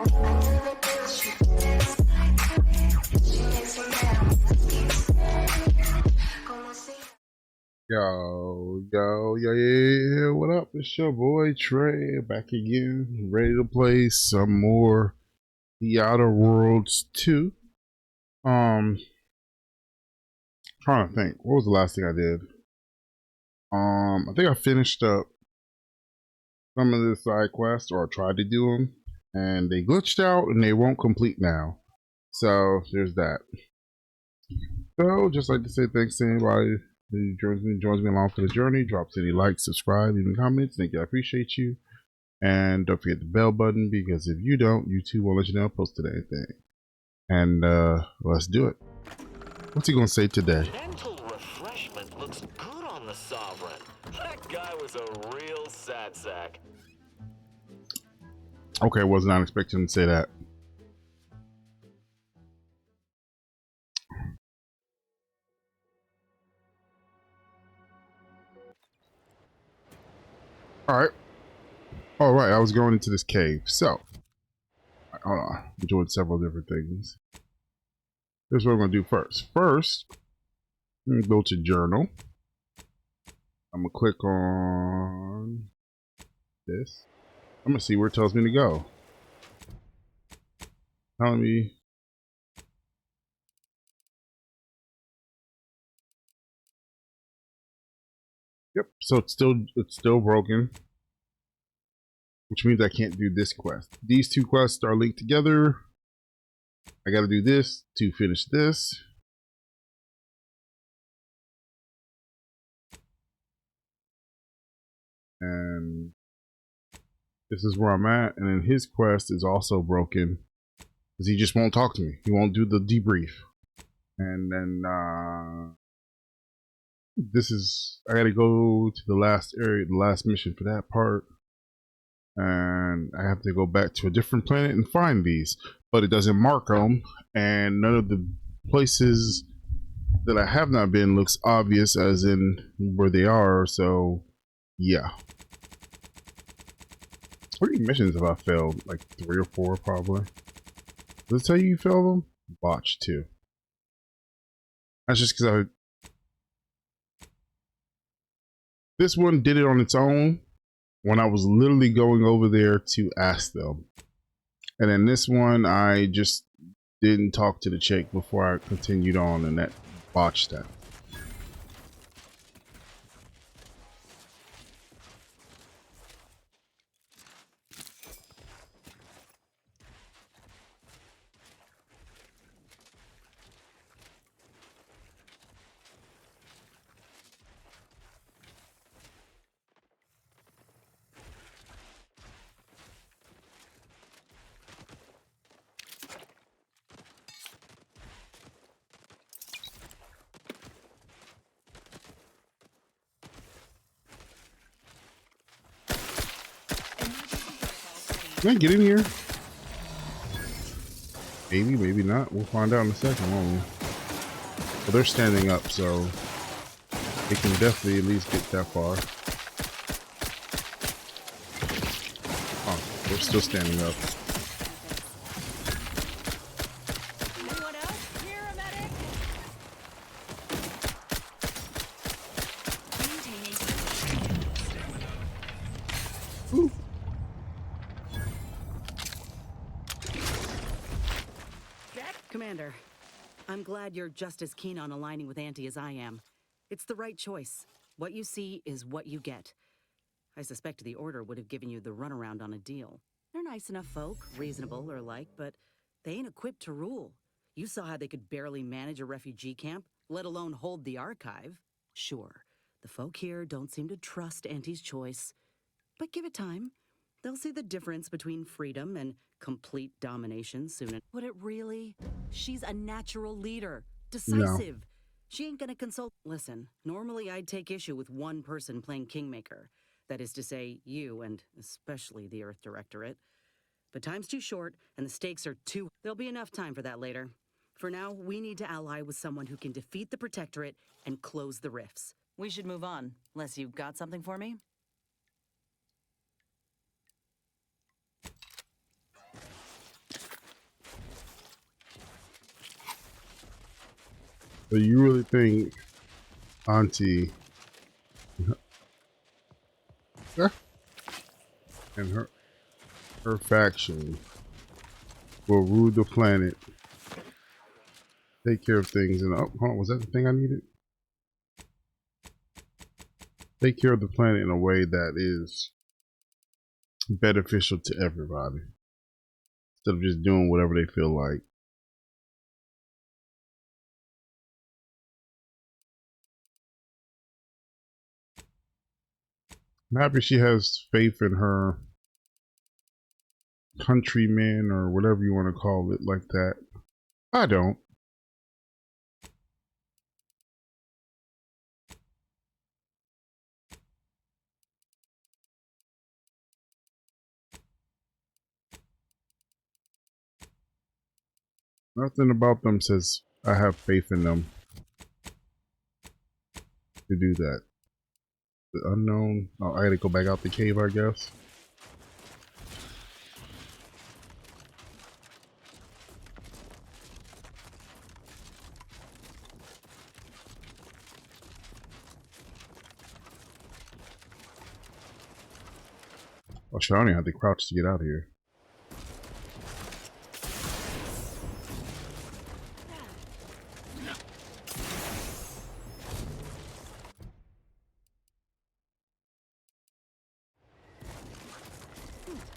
Yeah. What up? It's your boy Trey back again, ready to play some more The Outer Worlds 2. Trying to think, what was the last thing I did? I think I finished up some of the side quests, or I tried to do them, and they glitched out and they won't complete now. So there's that. So just like to say thanks to anybody who joins me along for the journey. Drops any likes, subscribe, leaving comments. Thank you. I appreciate you. And don't forget the bell button, because if you don't, YouTube won't let you know I posted anything. And let's do it. What's he gonna say today? Mental refreshment looks good on the Sovereign. That guy was a real sad sack. Okay, was not expecting him to say that. All right. I was going into this cave. So, hold on. I'm doing several different things. Here's what I'm gonna do first. First, I'm gonna go to journal. I'm gonna click on this. I'm gonna see where it tells me to go. Telling me. Yep. So it's still broken, which means I can't do this quest. These two quests are linked together. I got to do this to finish this. And this is where I'm at. And then his quest is also broken because he just won't talk to me. He won't do the debrief. And then this is, I got to go to the last area, the last mission for that part. And I have to go back to a different planet and find these, but it doesn't mark them, and none of the places that I have not been looks obvious as in where they are. So yeah, 3 missions have I failed, like 3 or 4 probably. Does it tell you failed them? Botch 2. That's just because this one did it on its own when I was literally going over there to ask them. And then this one, I just didn't talk to the chick before I continued on, and that botched that. Can I get in here? Maybe, maybe not. We'll find out in a second, won't we? Well, they're standing up, so they can definitely at least get that far. Oh, they're still standing up. Anyone else here, a medic? Ooh. Commander, I'm glad you're just as keen on aligning with Auntie as I am. It's the right choice. What you see is what you get. I suspect the Order would have given you the runaround on a deal. They're nice enough folk, reasonable or like, but they ain't equipped to rule. You saw how they could barely manage a refugee camp, let alone hold the archive. Sure, the folk here don't seem to trust Auntie's choice, but give it time. They'll see the difference between freedom and complete domination soon. Would it really? She's a natural leader. Decisive. No. She ain't gonna consult. Listen, normally I'd take issue with one person playing Kingmaker. That is to say, you, and especially the Earth Directorate. But time's too short, and the stakes are too... There'll be enough time for that later. For now, we need to ally with someone who can defeat the Protectorate and close the rifts. We should move on, unless you've got something for me? So you really think Auntie and her faction will rule the planet, take care of things, and oh, hold on, was that the thing I needed? Take care of the planet in a way that is beneficial to everybody, instead of just doing whatever they feel like. I'm happy she has faith in her countrymen, or whatever you want to call it, like that. I don't. Nothing about them says I have faith in them to do that. The unknown. Oh, I gotta go back out the cave, I guess. Oh shit, I don't even have to crouch to get out of here.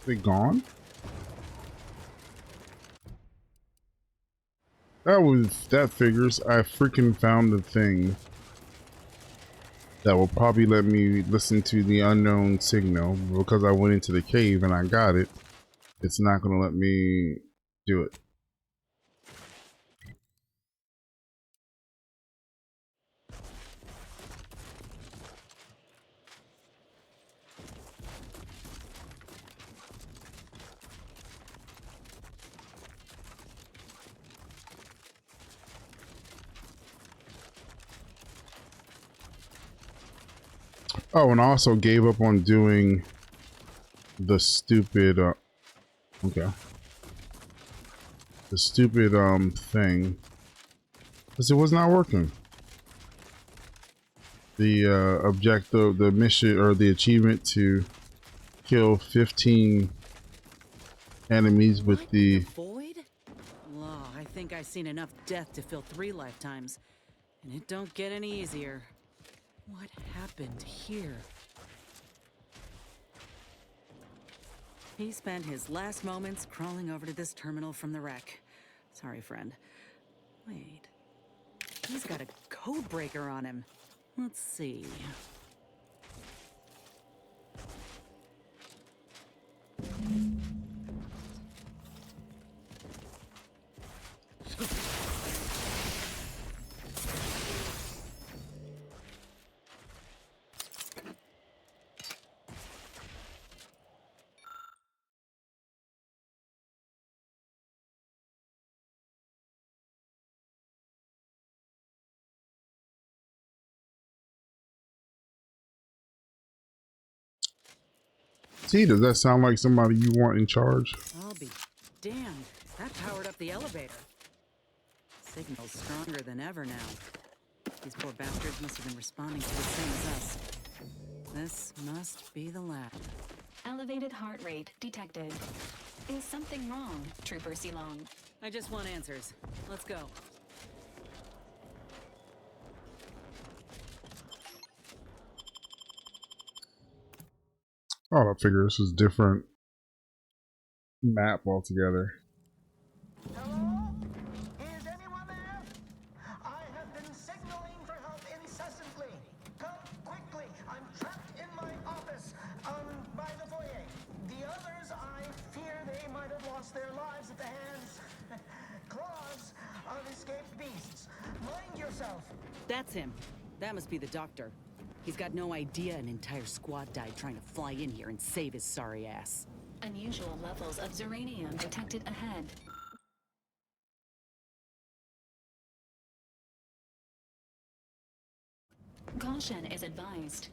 They gone? That figures. I freaking found the thing that will probably let me listen to the unknown signal. Because I went into the cave and I got it, it's not gonna let me do it. Oh, and I also gave up on doing the stupid okay, the stupid thing, because it was not working. The objective, the mission, or the achievement to kill 15 enemies with the void? Oh, I think I've seen enough death to fill 3 lifetimes, and it don't get any easier. What happened here? He spent his last moments crawling over to this terminal from the wreck. Sorry, friend. Wait. He's got a code breaker on him. Let's see. See, does that sound like somebody you want in charge? I'll be damned. That powered up the elevator. Signal's stronger than ever now. These poor bastards must have been responding to the same as us. This must be the lab. Elevated heart rate detected. Is something wrong, Trooper Silong? I just want answers. Let's go. Oh, I figure this is different map altogether. Hello? Is anyone there? I have been signaling for help incessantly. Come quickly. I'm trapped in my office, by the foyer. The others, I fear they might have lost their lives at the hands, claws of escaped beasts. Mind yourself. That's him. That must be the doctor. He's got no idea an entire squad died trying to fly in here and save his sorry ass. Unusual levels of zeranium detected ahead. Caution is advised.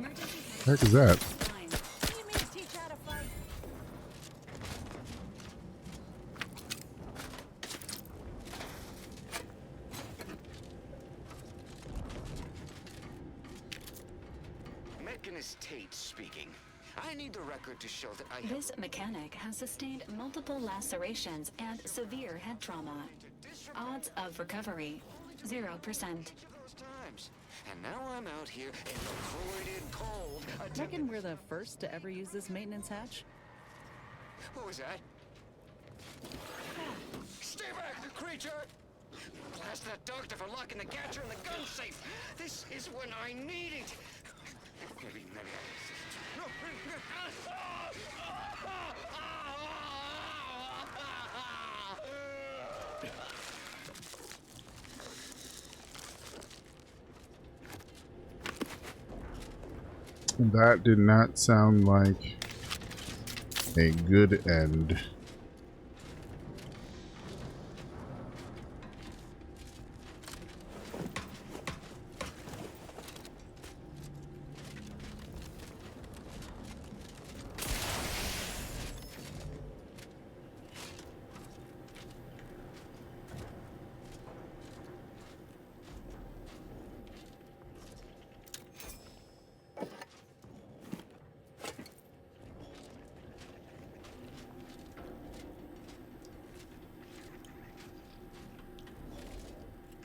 Emergency Heck is that? fine. You mean to teach how to fight? Mechanist Tate speaking. I need the record to show that I have This mechanic has sustained multiple lacerations and severe head trauma. Odds of recovery, 0%. each of those times. And now I'm out here in the corroded cold. Reckon we're the first to ever use this maintenance hatch? What was that? Stay back, creature! Blast that doctor for locking the gadget in the gun safe. This is when I need it. Maybe I... That did not sound like a good end.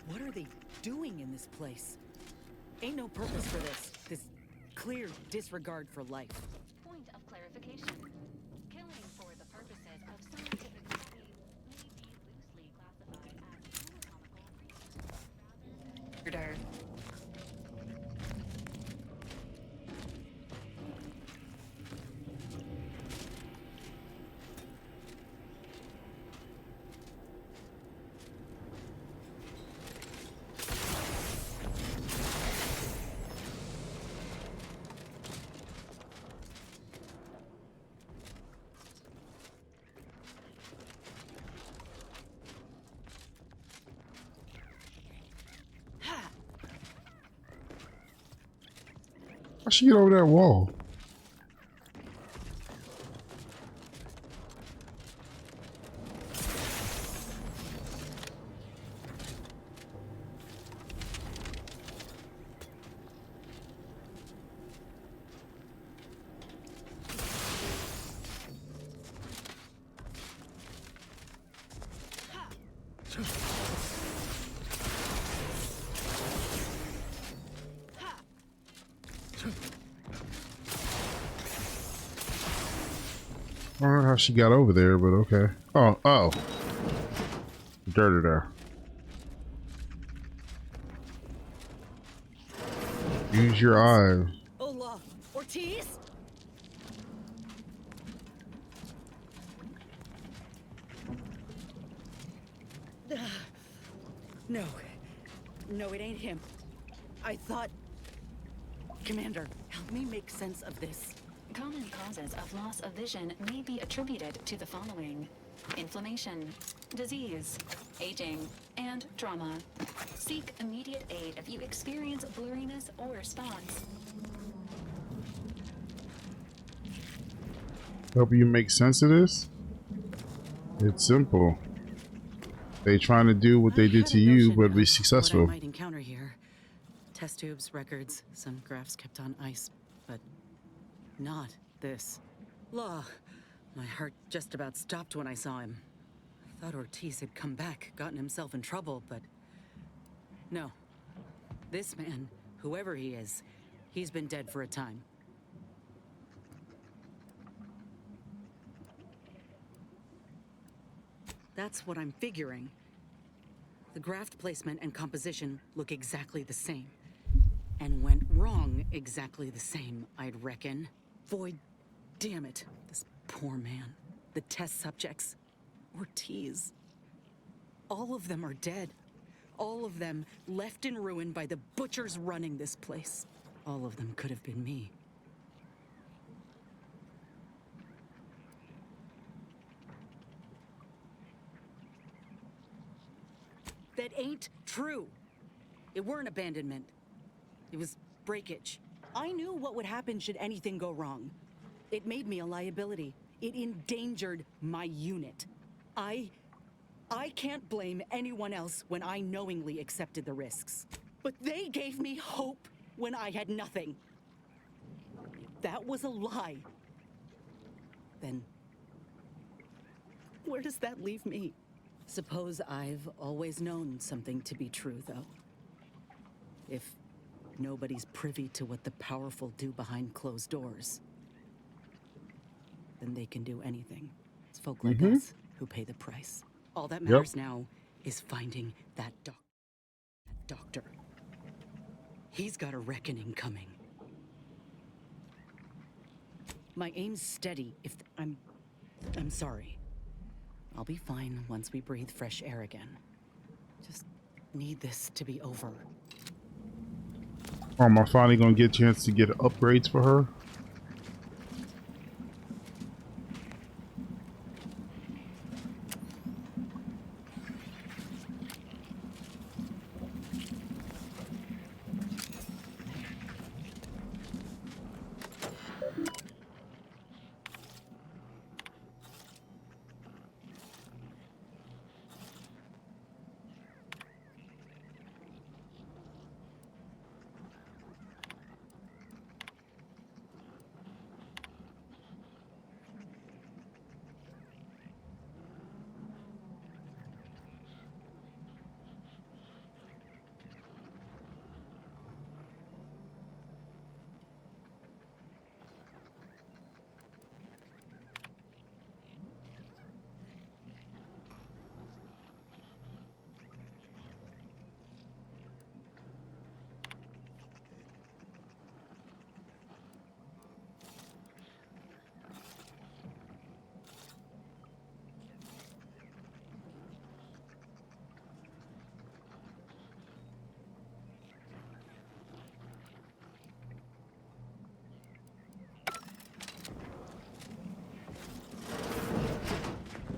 What are they doing in this place? Ain't no purpose for this. This clear disregard for life. Point of clarification. Killing for the purposes of scientific study may be loosely classified as anatomical research rather than murder. How'd she get over that wall? I don't know how she got over there, but okay. Oh. Dirty there. Use your eyes. Hola, Ortiz? No. No, it ain't him. I thought... Commander, help me make sense of this. Common causes of loss of vision may be attributed to the following: inflammation, disease, aging, and trauma. Seek immediate aid if you experience blurriness or spots. Help you make sense of this? It's simple. They trying to do what they did to you, but be What I successful. might encounter here. Test tubes, records, some graphs kept on ice, but not this. Law. My heart just about stopped when I saw him. I thought Ortiz had come back, gotten himself in trouble, but no. This man, whoever he is, he's been dead for a time. That's what I'm figuring. The graft placement and composition look exactly the same. And went wrong exactly the same, I'd reckon. Void, damn it. This poor man. The test subjects. Ortiz. All of them are dead. All of them left in ruin by the butchers running this place. All of them could have been me. That ain't true. It weren't abandonment. It was breakage. I knew what would happen should anything go wrong. It made me a liability. It endangered my unit. I can't blame anyone else when I knowingly accepted the risks. But they gave me hope when I had nothing. If that was a lie, then where does that leave me? Suppose I've always known something to be true, though. If nobody's privy to what the powerful do behind closed doors, then they can do anything. It's folk like us who pay the price. All that matters now is finding that doctor. He's got a reckoning coming. My aim's steady. I'm sorry. I'll be fine once we breathe fresh air again. Just need this to be over. Am I finally gonna get a chance to get upgrades for her?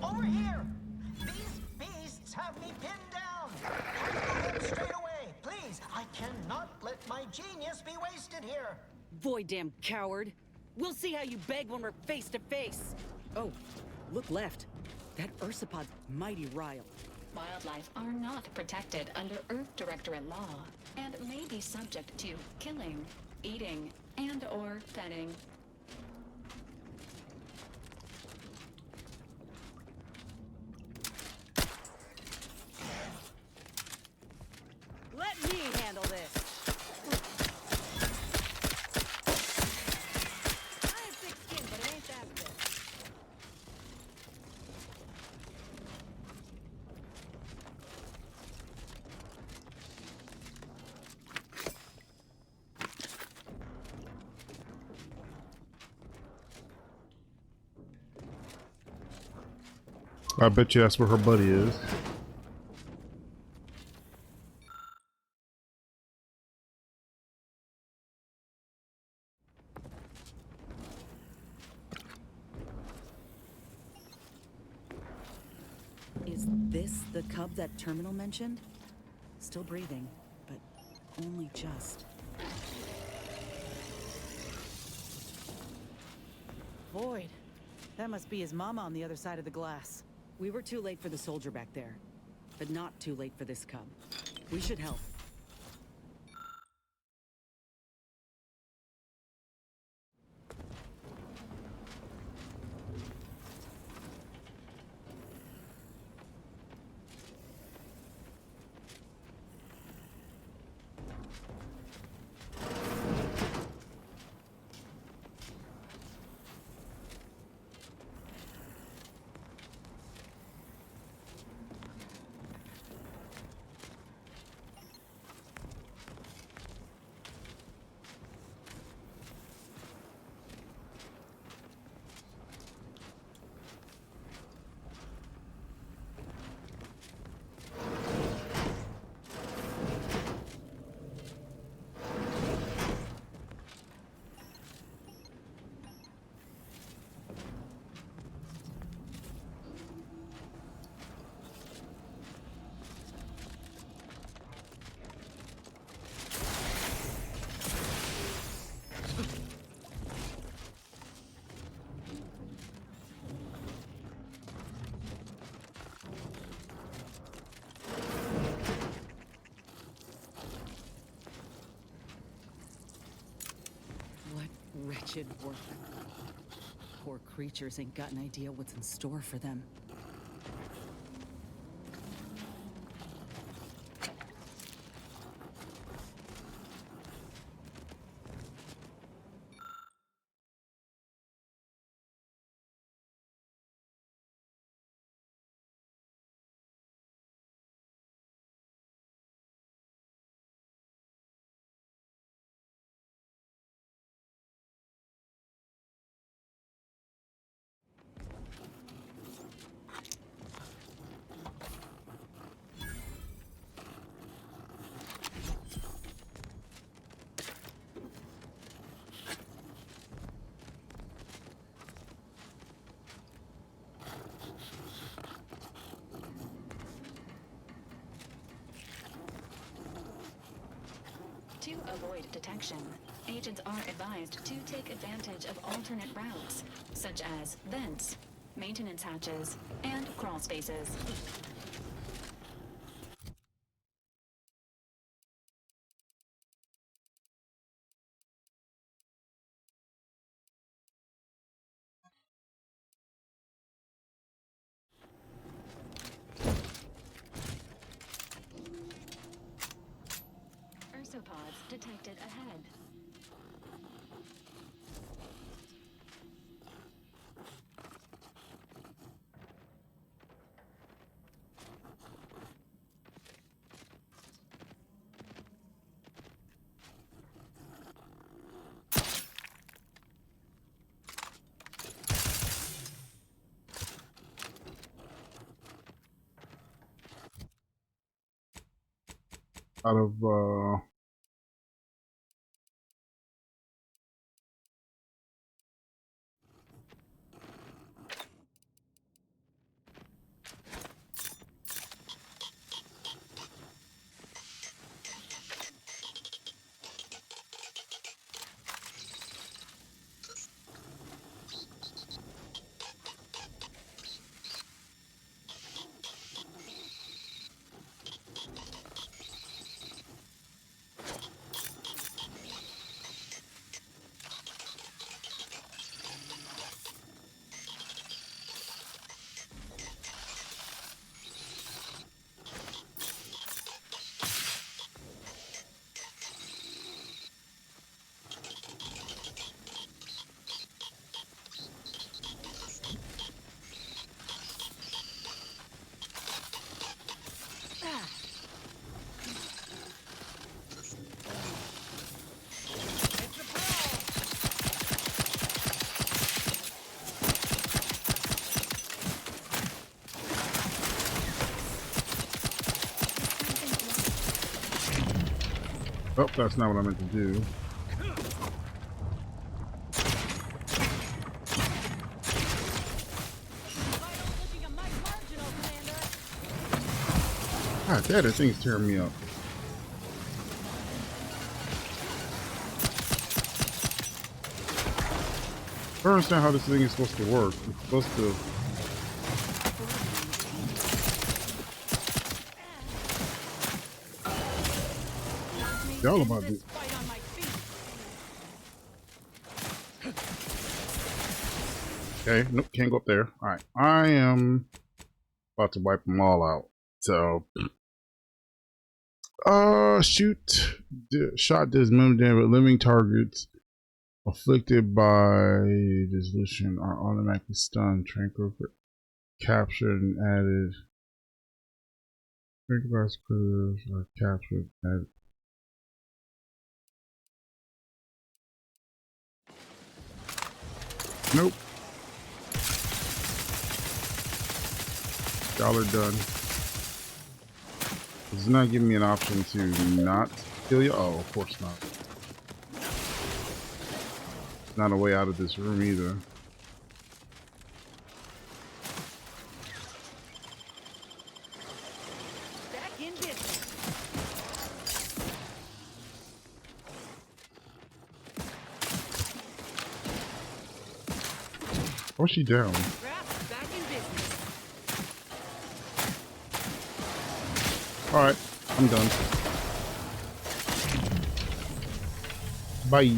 Over here! These beasts have me pinned down! Handle them straight away, please! I cannot let my genius be wasted here! Boy, damn coward. We'll see how you beg when we're face to face. Oh, look left. That ursapod's mighty riled. Wildlife are not protected under Earth Directorate law and may be subject to killing, eating, and/or petting. Let me handle this. I have thick skin, but it ain't that thick. I bet you that's where her buddy is. Is this the cub that Terminal mentioned? Still breathing, but only just. Void. That must be his mama on the other side of the glass. We were too late for the soldier back there, but not too late for this cub. We should help. wretched work. Poor creatures ain't got an idea what's in store for them. To avoid detection, agents are advised to take advantage of alternate routes, such as vents, maintenance hatches, and crawl spaces. Ursopods detected ahead. Out of oh, that's not what I meant to do. God damn, this thing's tearing me up. I don't understand how this thing is supposed to work. It's supposed to... Y'all about this. Okay, nope, can't go up there. Alright, I am about to wipe them all out. So, shoot. Shot does minimum damage, but living targets afflicted by dissolution are automatically stunned. Tranquil captured and added. Tranquilized critters are captured and added. Nope. Y'all are done. It's not giving me an option to not kill you. Oh, of course not. Not a way out of this room either. Back in business. Oh, she down. Crap, back in business. Alright, I'm done. Bye.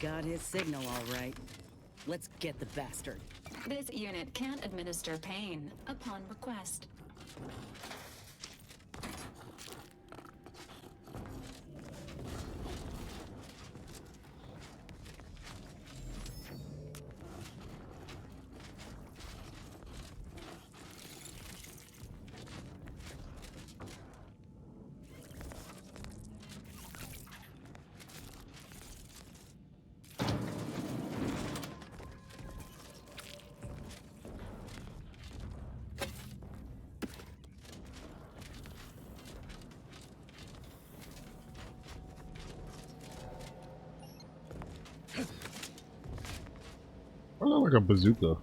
Got his signal all right. Let's get the bastard. This unit can administer pain upon request. I look like a bazooka.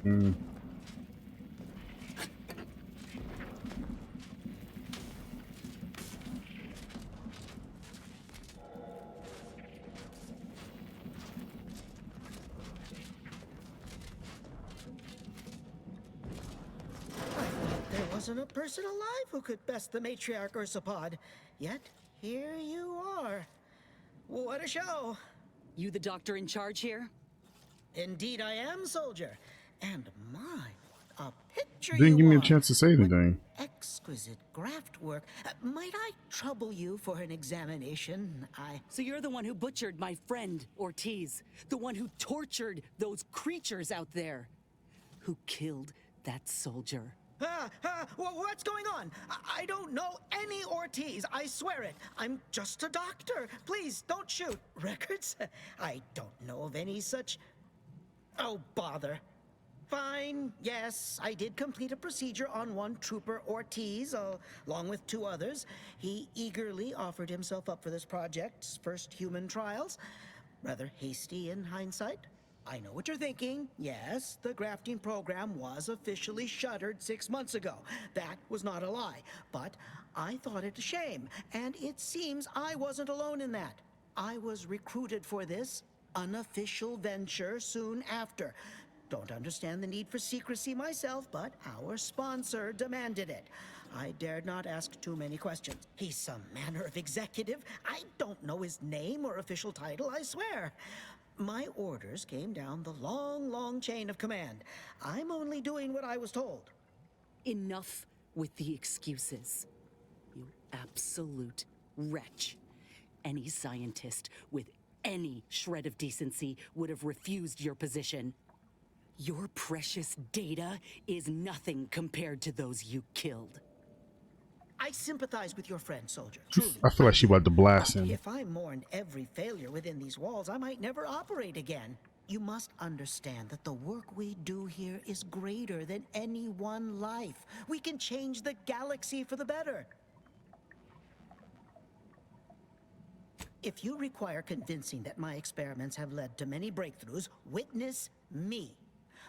Hmm. There wasn't a person alive who could best the matriarch Ursapod. Yet, here you are. What a show. You the doctor in charge here? Indeed I am, soldier. And my, what a picture Didn't you give me a are. chance to say anything. Exquisite graft work. Might I trouble you for an examination? So you're the one who butchered my friend, Ortiz. The one who tortured those creatures out there. Who killed that soldier. What's going on? I don't know any Ortiz, I swear it. I'm just a doctor. Please, don't shoot. Records? I don't know of any such... Oh, bother. Fine, yes, I did complete a procedure on one trooper Ortiz, along with 2 others. He eagerly offered himself up for this project's first human trials. Rather hasty in hindsight. I know what you're thinking. Yes, the grafting program was officially shuttered 6 months ago. That was not a lie. But I thought it a shame, and it seems I wasn't alone in that. I was recruited for this unofficial venture soon after. Don't understand the need for secrecy myself, but our sponsor demanded it. I dared not ask too many questions. He's some manner of executive. I don't know his name or official title, I swear. My orders came down the long, long chain of command. I'm only doing what I was told. Enough with the excuses. You absolute wretch. Any scientist with any shred of decency would have refused your position. Your precious data is nothing compared to those you killed. I sympathize with your friend, soldier. Truly. I feel like she about to blast him. If I mourned every failure within these walls, I might never operate again. You must understand that the work we do here is greater than any one life. We can change the galaxy for the better. If you require convincing that my experiments have led to many breakthroughs, witness me.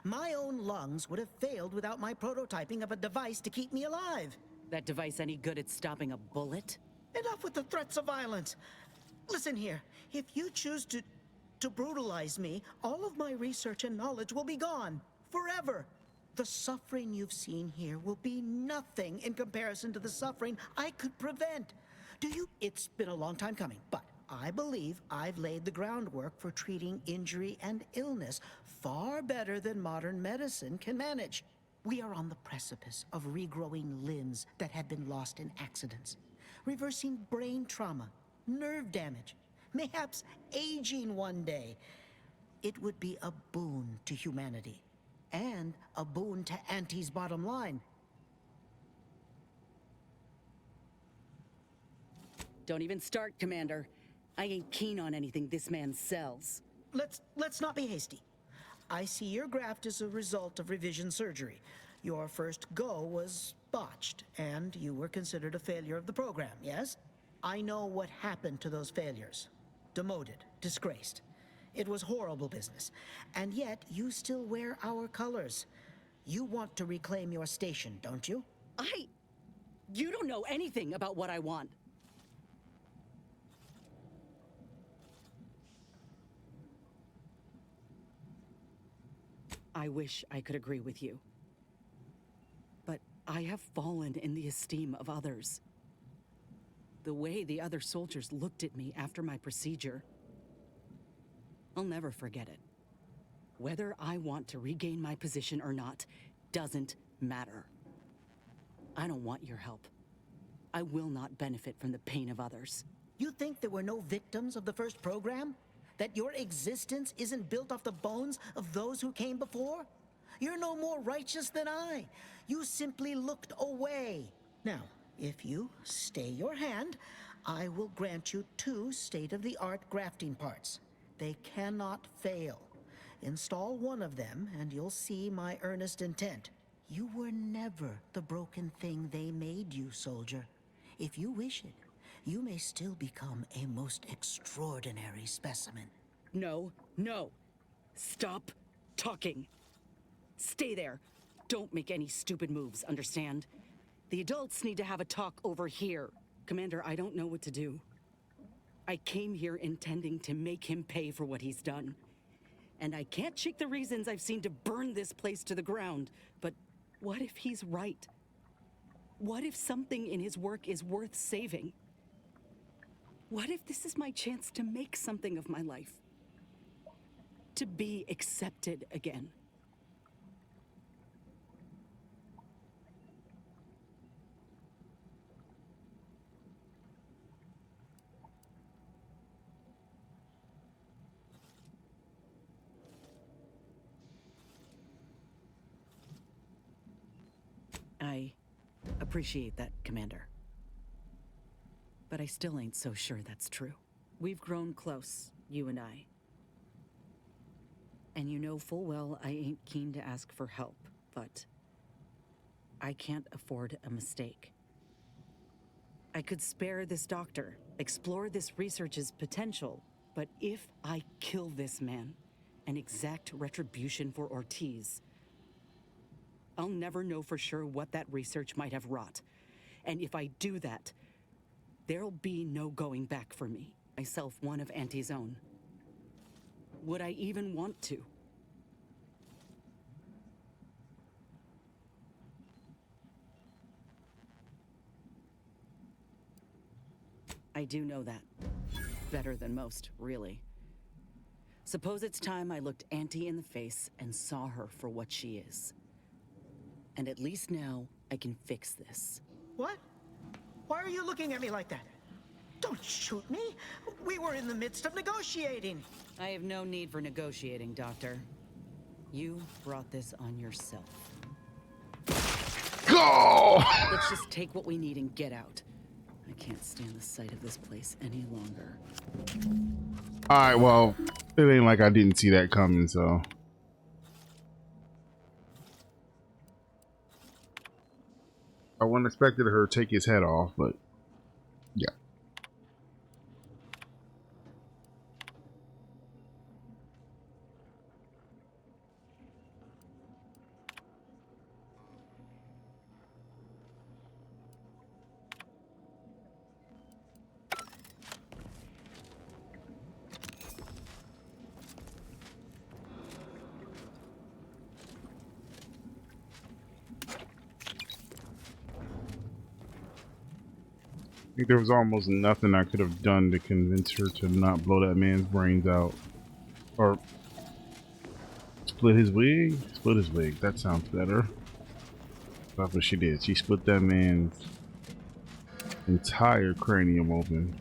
My own lungs would have failed without my prototyping of a device to keep me alive. That device any good at stopping a bullet? Enough with the threats of violence. Listen here, if you choose to brutalize me, all of my research and knowledge will be gone, forever. The suffering you've seen here will be nothing in comparison to the suffering I could prevent. It's been a long time coming, but I believe I've laid the groundwork for treating injury and illness far better than modern medicine can manage. We are on the precipice of regrowing limbs that have been lost in accidents, reversing brain trauma, nerve damage, mayhaps aging one day. It would be a boon to humanity, and a boon to Auntie's bottom line. Don't even start, Commander. I ain't keen on anything this man sells. Let's not be hasty. I see your graft is a result of revision surgery. Your first go was botched, and you were considered a failure of the program, yes? I know what happened to those failures. Demoted, disgraced. It was horrible business. And yet, you still wear our colors. You want to reclaim your station, don't you? You don't know anything about what I want. I wish I could agree with you. But I have fallen in the esteem of others. The way the other soldiers looked at me after my procedure, I'll never forget it. Whether I want to regain my position or not doesn't matter. I don't want your help. I will not benefit from the pain of others. You think there were no victims of the first program? That your existence isn't built off the bones of those who came before? You're no more righteous than I. You simply looked away. Now, if you stay your hand, I will grant you 2 state-of-the-art grafting parts. They cannot fail. Install one of them, and you'll see my earnest intent. You were never the broken thing they made you, soldier. If you wish it, you may still become a most extraordinary specimen. No, no. Stop talking. Stay there. Don't make any stupid moves, understand? The adults need to have a talk over here. Commander, I don't know what to do. I came here intending to make him pay for what he's done. And I can't shake the reasons I've seen to burn this place to the ground. But what if he's right? What if something in his work is worth saving? What if this is my chance to make something of my life? To be accepted again? I appreciate that, Commander. But I still ain't so sure that's true. We've grown close, you and I. And you know full well I ain't keen to ask for help, but I can't afford a mistake. I could spare this doctor, explore this research's potential, but if I kill this man and exact retribution for Ortiz, I'll never know for sure what that research might have wrought. And if I do that, there'll be no going back for me, myself one of Auntie's own. Would I even want to? I do know that. Better than most, really. Suppose it's time I looked Auntie in the face and saw her for what she is. And at least now, I can fix this. What? Why are you looking at me like that? Don't shoot me. We were in the midst of negotiating. I have no need for negotiating, Doctor. You brought this on yourself. Go! Let's just take what we need and get out. I can't stand the sight of this place any longer. Alright, well, it ain't like I didn't see that coming, so. I wouldn't expected her to take his head off, but yeah. I think there was almost nothing I could have done to convince her to not blow that man's brains out. Or split his wig? Split his wig. That sounds better. That's what she did. She split that man's entire cranium open.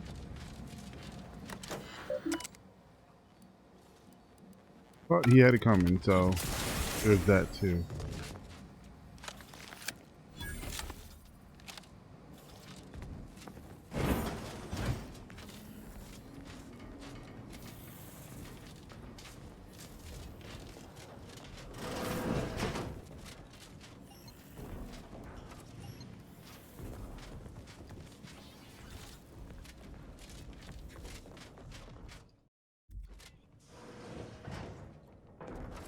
But he had it coming, so there's that too.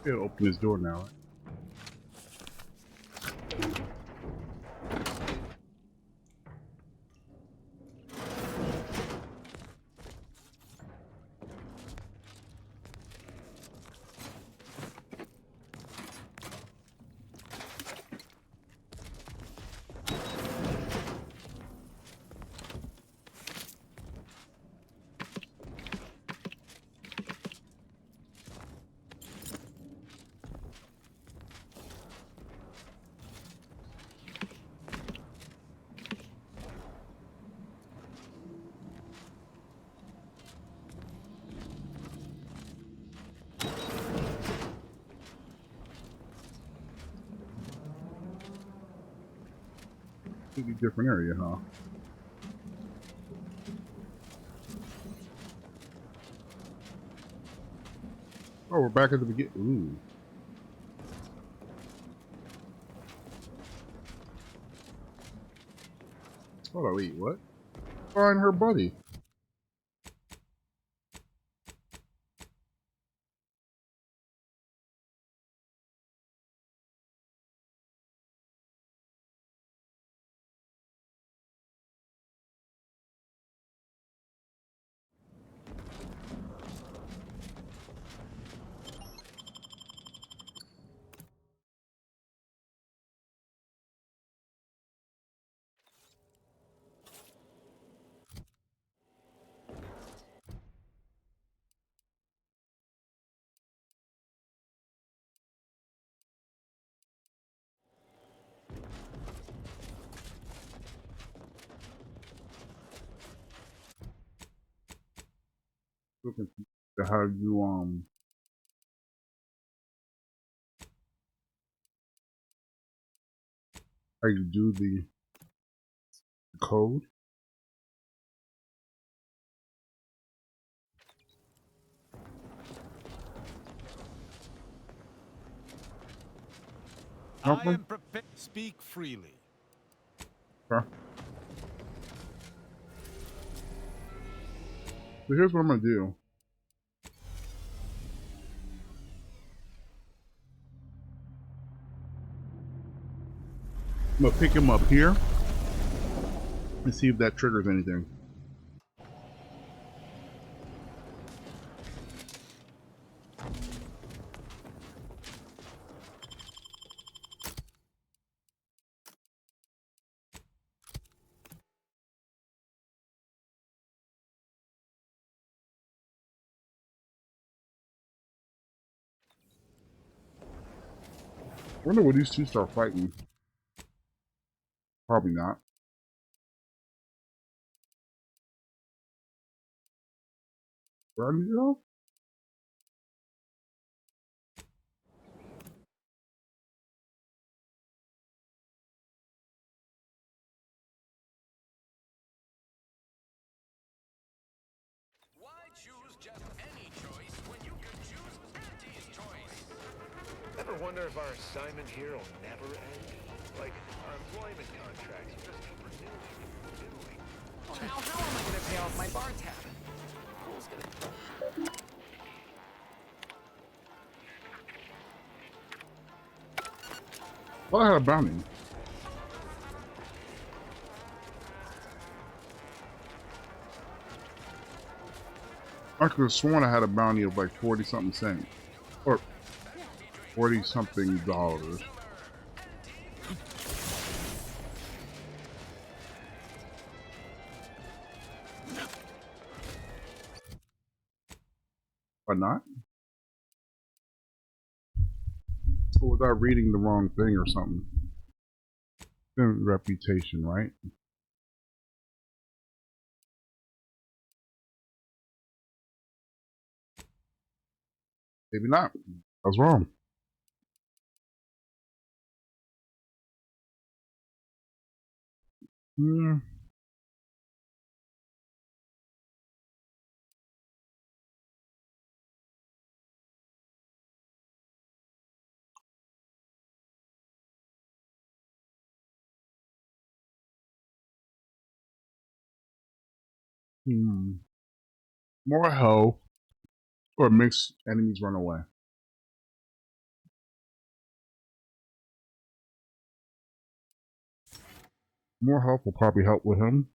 He'll open his door now. Completely different area, huh? Oh, we're back at the beginning. Ooh. Hold on, wait, what? Find her buddy. Looking to how you do the code. I Nothing? am prepared. Speak freely. Okay. So here's what I'm gonna do. I'm gonna pick him up here and see if that triggers anything. I wonder when these two start fighting. Probably not. Where are you go? Why choose just any choice when you can choose Auntie's choice? Ever wonder if our assignment here will never end? Like, our employment contracts just keep renewing. Well, now how am I going to pay off my bar tab? Who's gonna... Well, I had a bounty. I could have sworn I had a bounty of like 40 something cents. Or 40 something dollars. Or not? Or was I reading the wrong thing or something? Reputation, right? Maybe not. I was wrong. Hmm. More health or makes enemies run away. More health will probably help with him.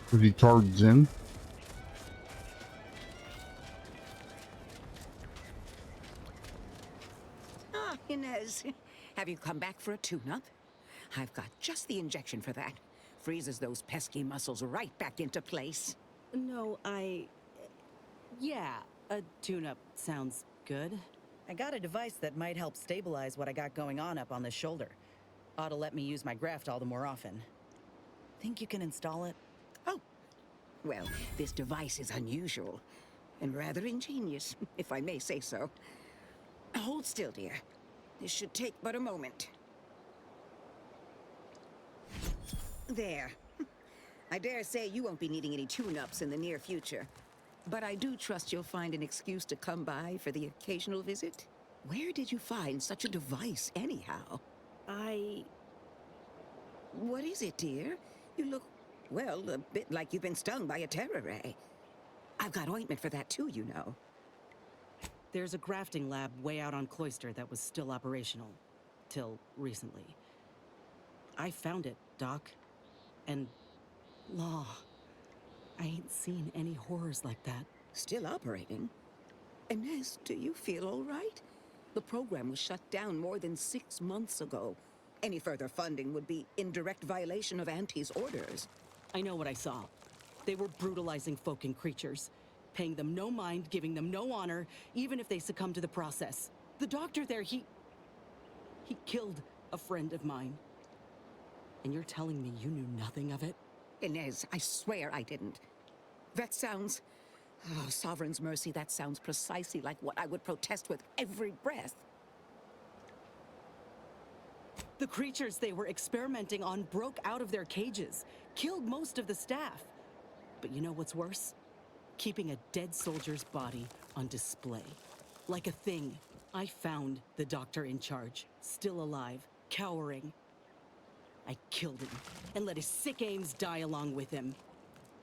Because he charges in. Ah, Inez. Have you come back for a tune-up? I've got just the injection for that. Freezes those pesky muscles right back into place. No, yeah, a tune-up sounds good. I got a device that might help stabilize what I got going on up on the shoulder. Ought to let me use my graft all the more often. Think you can install it? Oh, well, this device is unusual and rather ingenious, if I may say so. Hold still, dear. This should take but a moment. There. I dare say you won't be needing any tune-ups in the near future. But I do trust you'll find an excuse to come by for the occasional visit. Where did you find such a device, anyhow? What is it, dear? You look, well, a bit like you've been stung by a terror ray. I've got ointment for that too, you know. There's a grafting lab way out on Cloister that was still operational. Till recently. I found it, Doc. And... law. I ain't seen any horrors like that. Still operating? Inez, do you feel all right? The program was shut down more than 6 months ago. Any further funding would be in direct violation of Auntie's orders. I know what I saw. They were brutalizing folk and creatures. Paying them no mind, giving them no honor, even if they succumb to the process. The doctor there, he killed a friend of mine. And you're telling me you knew nothing of it? Inez, I swear I didn't. That sounds... oh, Sovereign's mercy, that sounds precisely like what I would protest with every breath. The creatures they were experimenting on broke out of their cages, killed most of the staff. But you know what's worse? Keeping a dead soldier's body on display. Like a thing. I found the doctor in charge, still alive, cowering. I killed him, and let his sick aims die along with him.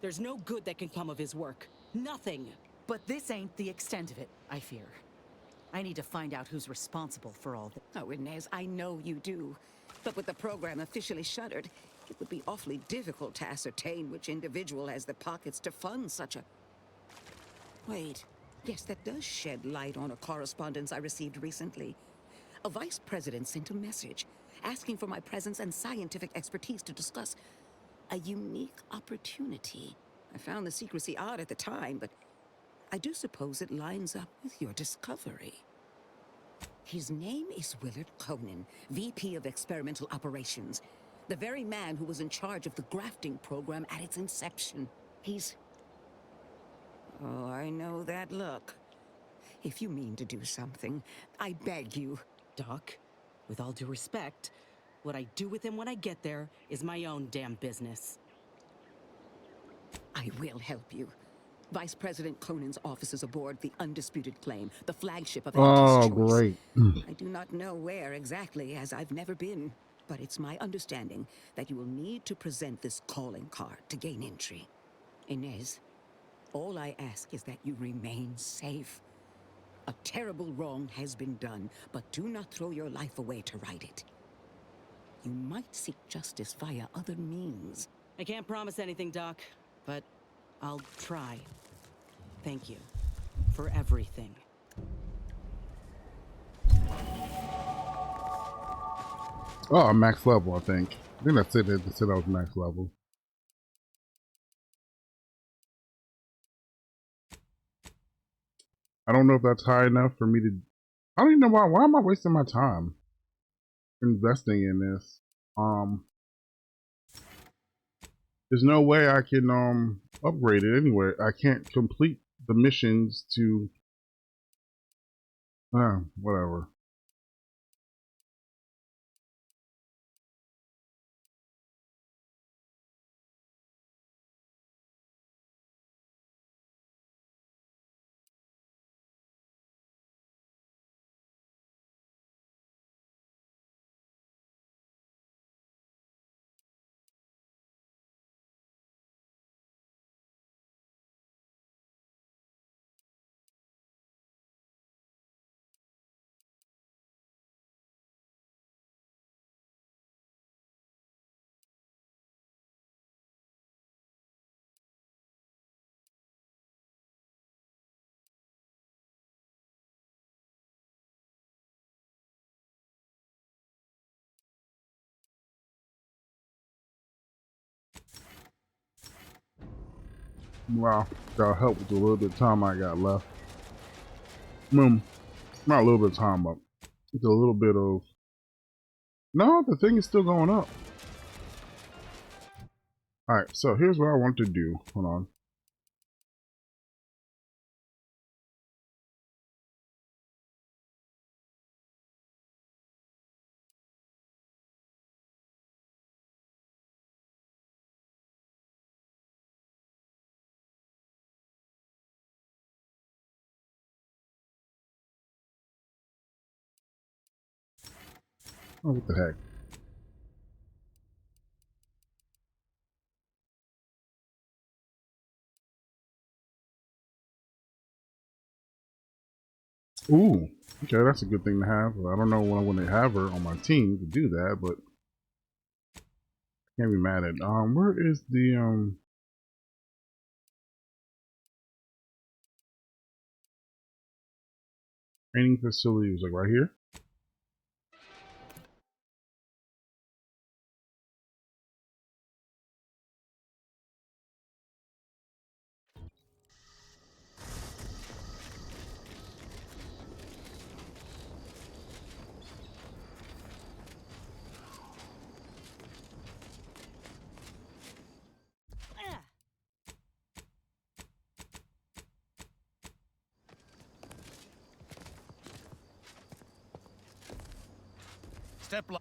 There's no good that can come of his work. Nothing. But this ain't the extent of it, I fear. I need to find out who's responsible for all this. Oh, Inez, I know you do. But with the program officially shuttered, it would be awfully difficult to ascertain which individual has the pockets to fund such a... Wait. Yes, that does shed light on a correspondence I received recently. A vice president sent a message asking for my presence and scientific expertise to discuss a unique opportunity. I found the secrecy odd at the time, but I do suppose it lines up with your discovery. His name is Willard Conan, VP of Experimental Operations. The very man who was in charge of the grafting program at its inception. He's... oh, I know that look. If you mean to do something, I beg you. Doc, with all due respect, what I do with him when I get there is my own damn business. I will help you. Vice President Conan's office is aboard the Undisputed Claim, the flagship of Oh, Auntie's choice. great. I do not know where exactly, as I've never been, but it's my understanding that you will need to present this calling card to gain entry. Inez, all I ask is that you remain safe. A terrible wrong has been done, but do not throw your life away to right it. You might seek justice via other means. I can't promise anything, Doc, but I'll try. Thank you for everything. Oh, max level, I think. I think that's it. They said I was max level. I don't know if that's high enough for me to... I don't even know why am I wasting my time investing in this? There's no way I can upgrade it anyway. I can't complete the missions to whatever. Wow, that'll help with the little bit of time I got left. Not a little bit of time, but it's a little bit of... No, the thing is still going up. Alright, so here's what I want to do. Hold on. Oh, what the heck? Ooh, okay, that's a good thing to have. I don't know when I want to have her on my team to do that, but can't be mad at. Where is the training facility? Is like right here.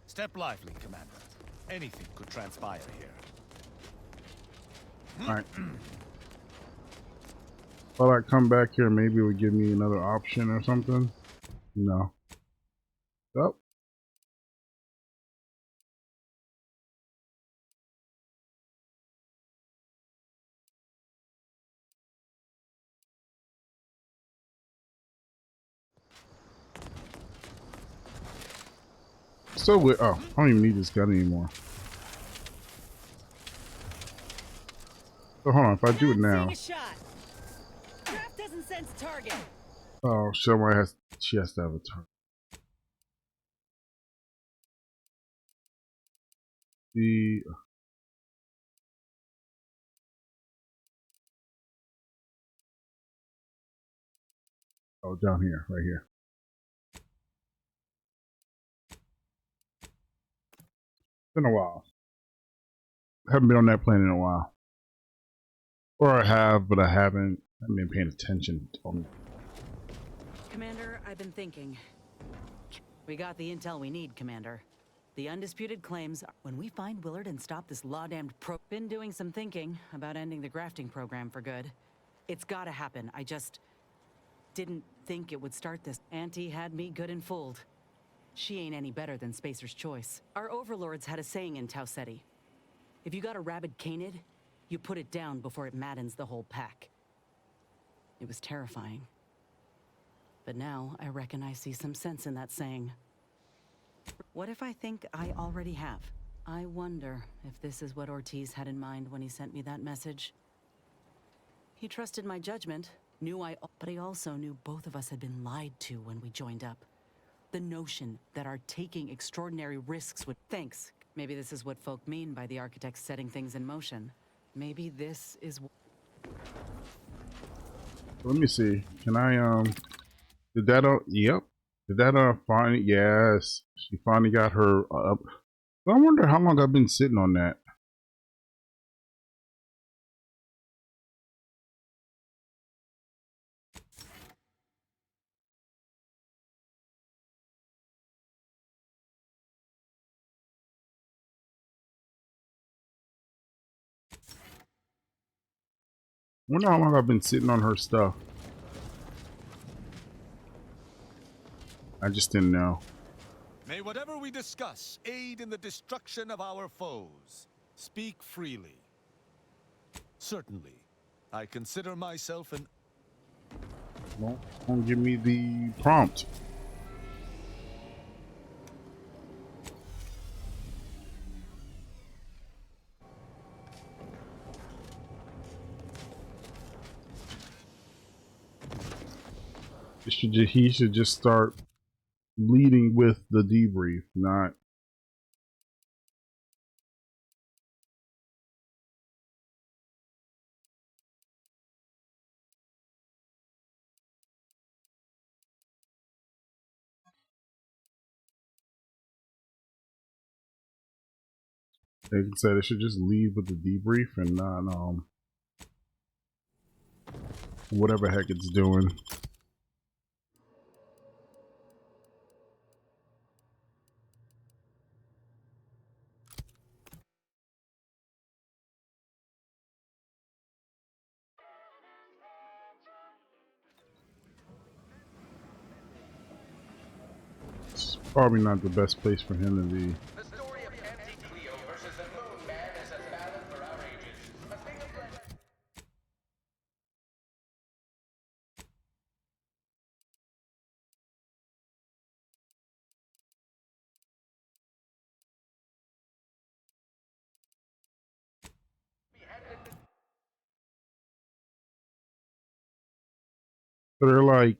Step lively, Commander. Anything could transpire here. All right. Well, I come back here, maybe it would give me another option or something. No. Oh. So weird. Oh, I don't even need this gun anymore. So hold on, if I do it now. Craft doesn't sense target. Oh, she has to have a turn. The down here, right here. Been a while. Haven't been on that planet in a while. Or I have, but I haven't been paying attention on. Commander, I've been thinking. We got the intel we need, Commander. The undisputed claims when we find Willard and stop this law-damned Been doing some thinking about ending the grafting program for good. It's gotta happen. I just didn't think it would start this. Auntie had me good and fooled. She ain't any better than Spacer's Choice. Our overlords had a saying in Tau Ceti. If you got a rabid canid, you put it down before it maddens the whole pack. It was terrifying. But now I reckon I see some sense in that saying. What if I think I already have? I wonder if this is what Ortiz had in mind when he sent me that message. He trusted my judgment, but he also knew both of us had been lied to when we joined up. The notion that our taking extraordinary risks would... Thanks. Maybe this is what folk mean by the architects setting things in motion. Maybe this is... Let me see. Can I, did that, yep. Did that, finally, yes. She finally got her up. I wonder how long I've been sitting on that. I wonder how long I've been sitting on her stuff. I just didn't know. May whatever we discuss aid in the destruction of our foes. Speak freely. Certainly, I consider myself an... Well, don't give me the prompt. He should just start leading with the debrief, not... Like I said, it should just lead with the debrief and not, whatever heck it's doing. Probably not the best place for him to be. The story of Anti-Cleo versus the Moon Man is a ballad for our ages. A thing of legend. So they're like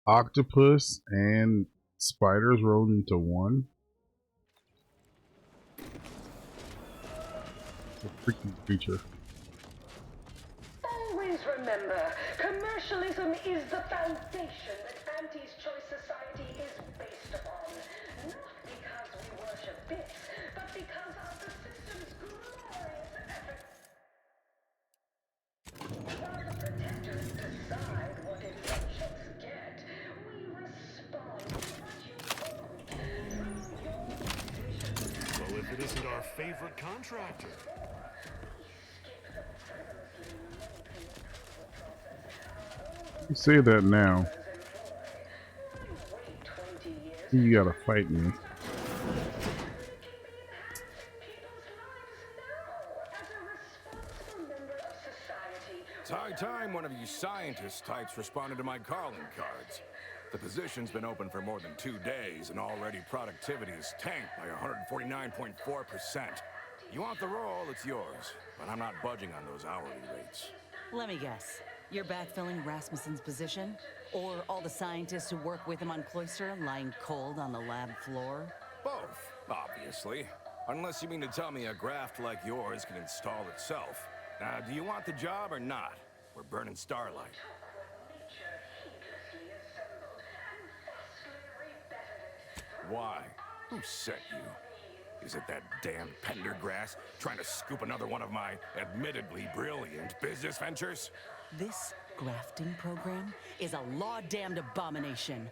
octopus and spiders rolled into one. It's a freaky creature. Always remember, commercialism is the foundation that Auntie's Choice Society is based upon. Not because we worship bits, but because of the system's glorious efforts. While the protectors decide what essentials get, we respond to what you want through your decisions. Well, if it isn't our favorite contractor. You say that now. You gotta fight me. It's high time one of you scientist types responded to my calling cards. The position's been open for more than 2 days, and already productivity is tanked by 149.4%. You want the role, it's yours, but I'm not budging on those hourly rates. Let me guess. You're backfilling Rasmussen's position? Or all the scientists who work with him on Cloister lying cold on the lab floor? Both, obviously. Unless you mean to tell me a graft like yours can install itself. Now, do you want the job or not? We're burning starlight. Why? Who sent you? Is it that damn Pendergrass trying to scoop another one of my admittedly brilliant business ventures? This grafting program is a law-damned abomination.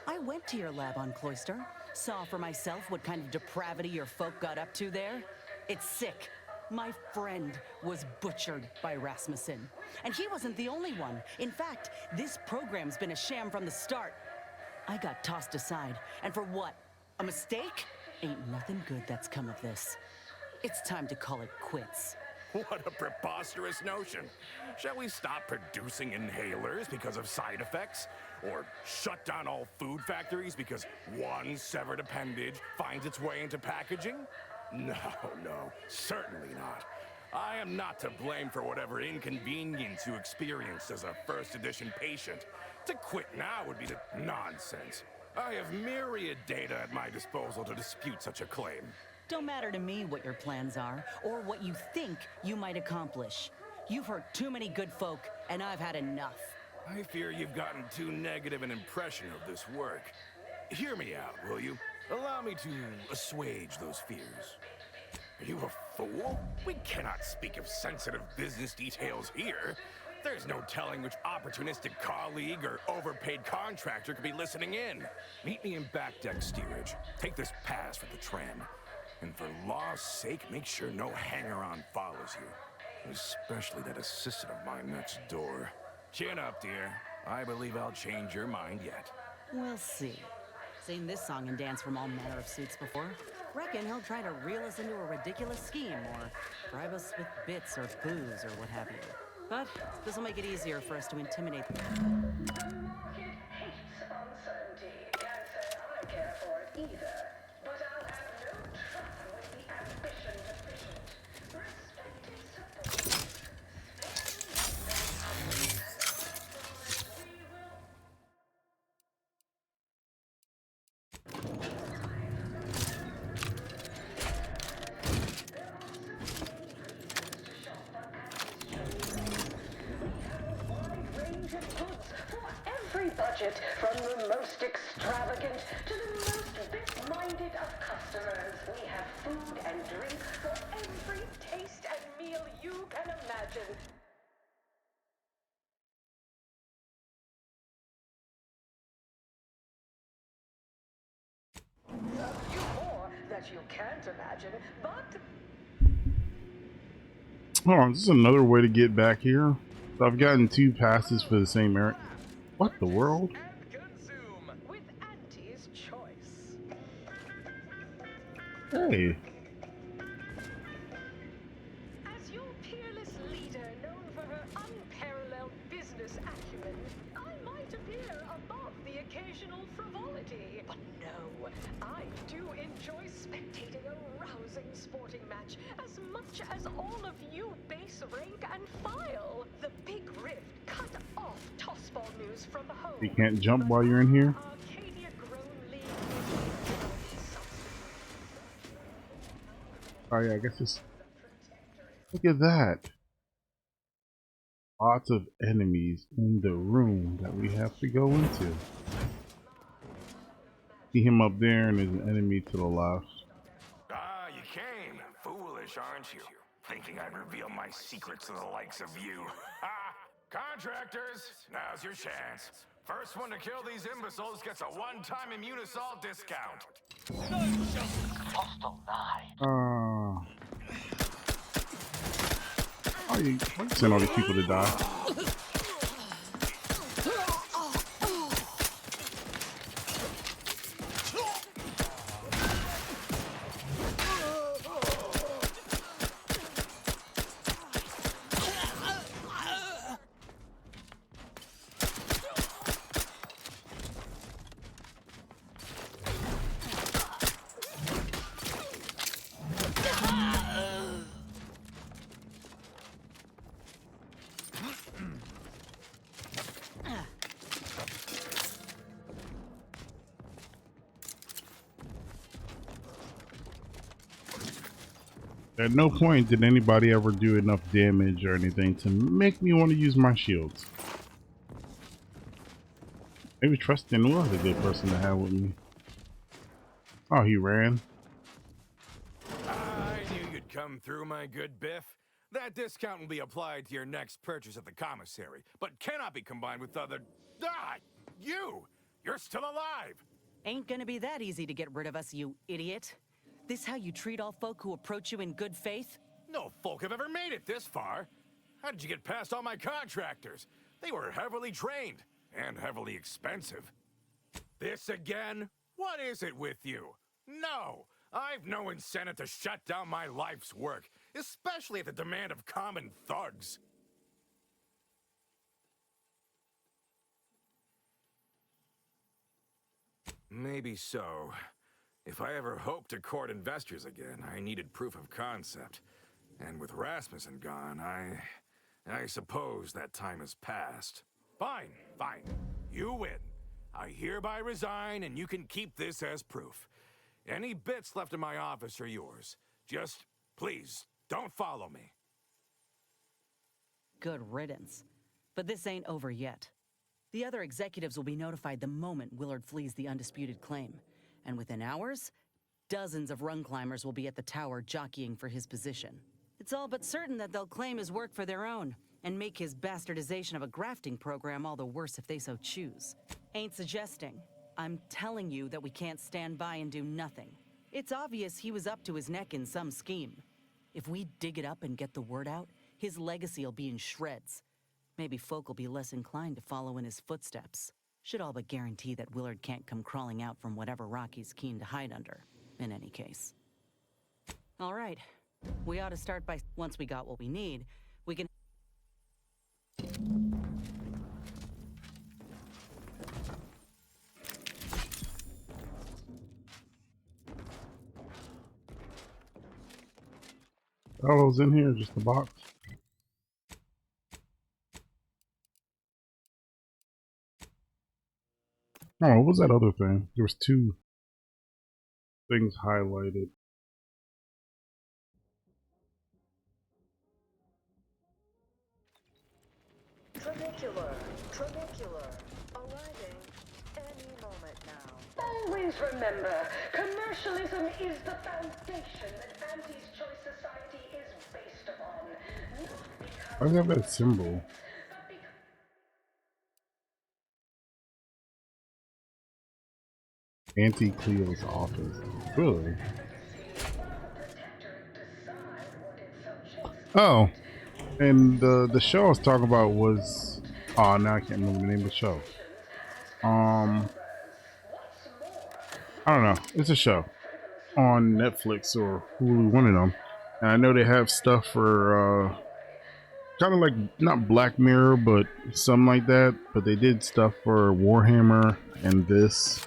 I went to your lab on Cloister, saw for myself what kind of depravity your folk got up to there. It's sick. My friend was butchered by Rasmussen. And he wasn't the only one. In fact, this program's been a sham from the start. I got tossed aside. And for what? A mistake? Ain't nothing good that's come of this. It's time to call it quits. What a preposterous notion. Shall we stop producing inhalers because of side effects? Or shut down all food factories because one severed appendage finds its way into packaging? No, certainly not. I am not to blame for whatever inconvenience you experienced as a first edition patient. To quit now would be the nonsense. I have myriad data at my disposal to dispute such a claim. Don't matter to me what your plans are, or what you think you might accomplish. You've hurt too many good folk, and I've had enough. I fear you've gotten too negative an impression of this work. Hear me out, will you? Allow me to assuage those fears. Are you a fool? We cannot speak of sensitive business details here. There's no telling which opportunistic colleague or overpaid contractor could be listening in. Meet me in back deck steerage. Take this pass for the tram. And for law's sake, make sure no hanger-on follows you. Especially that assistant of mine next door. Chin up, dear. I believe I'll change your mind yet. We'll see. Seen this song and dance from all manner of suits before. Reckon he'll try to reel us into a ridiculous scheme, or bribe us with bits or booze or what have you. But this'll make it easier for us to intimidate them. The market hates uncertainty. Can't say I care for it either. But I'll have no truck with the ambition deficient. Respected support. Range of goods for every budget, from the most extravagant to the most bit-minded of customers. We have food and drink for every taste and meal you can imagine. A few more that you can't imagine, but Hold on, is this another way to get back here? So I've gotten 2 passes for the same area. What the world? and consume with Auntie's Choice. Hey. As your peerless leader, known for her unparalleled business acumen, I might appear above the occasional frivolity. But no, I do enjoy spectating a rousing sporting match as much as all of you base rank and file. The big rift cut off tossball news from home. You can't jump while you're in here? Oh yeah, I guess it's... Look at that. Lots of enemies in the room that we have to go into. See him up there and there's an enemy to the left. Ah, you came. Foolish, aren't you? Thinking I'd reveal my secrets to the likes of you. Ha! Contractors, now's your chance. First one to kill these imbeciles gets a one-time immune assault discount. Oh, you send all these people to die. At no point did anybody ever do enough damage or anything to make me want to use my shields. Maybe Tristan was a good person to have with me. Oh, he ran. I knew you'd come through, my good Biff. That discount will be applied to your next purchase at the commissary, but cannot be combined with other... Ah! You! You're still alive! Ain't gonna be that easy to get rid of us, you idiot. This how you treat all folk who approach you in good faith? No folk have ever made it this far. How did you get past all my contractors? They were heavily trained and heavily expensive. This again? What is it with you? No, I've no incentive to shut down my life's work, especially at the demand of common thugs. Maybe so. If I ever hoped to court investors again, I needed proof of concept. And with Rasmussen gone, I suppose that time has passed. Fine, fine. You win. I hereby resign, and you can keep this as proof. Any bits left in my office are yours. Just, please, don't follow me. Good riddance. But this ain't over yet. The other executives will be notified the moment Willard flees the undisputed claim. And within hours, dozens of rung climbers will be at the tower jockeying for his position. It's all but certain that they'll claim his work for their own, and make his bastardization of a grafting program all the worse if they so choose. Ain't suggesting. I'm telling you that we can't stand by and do nothing. It's obvious he was up to his neck in some scheme. If we dig it up and get the word out, his legacy'll be in shreds. Maybe folk will be less inclined to follow in his footsteps. Should all but guarantee that Willard can't come crawling out from whatever rock he's keen to hide under, in any case. All right. We ought to start by, once we got what we need, we can... All those in here, just the box. Oh, what was that other thing? There was two things highlighted. Trabeculae, arriving any moment now. Always remember, commercialism is the foundation that Auntie's Choice Society is based upon. Why does it have that symbol? Auntie Cleo's office. Really? Oh, and the show I was talking about was... Oh, now I can't remember the name of the show. I don't know. It's a show on Netflix or Hulu, one of them. And I know they have stuff for kind of like not Black Mirror, but something like that. But they did stuff for Warhammer and this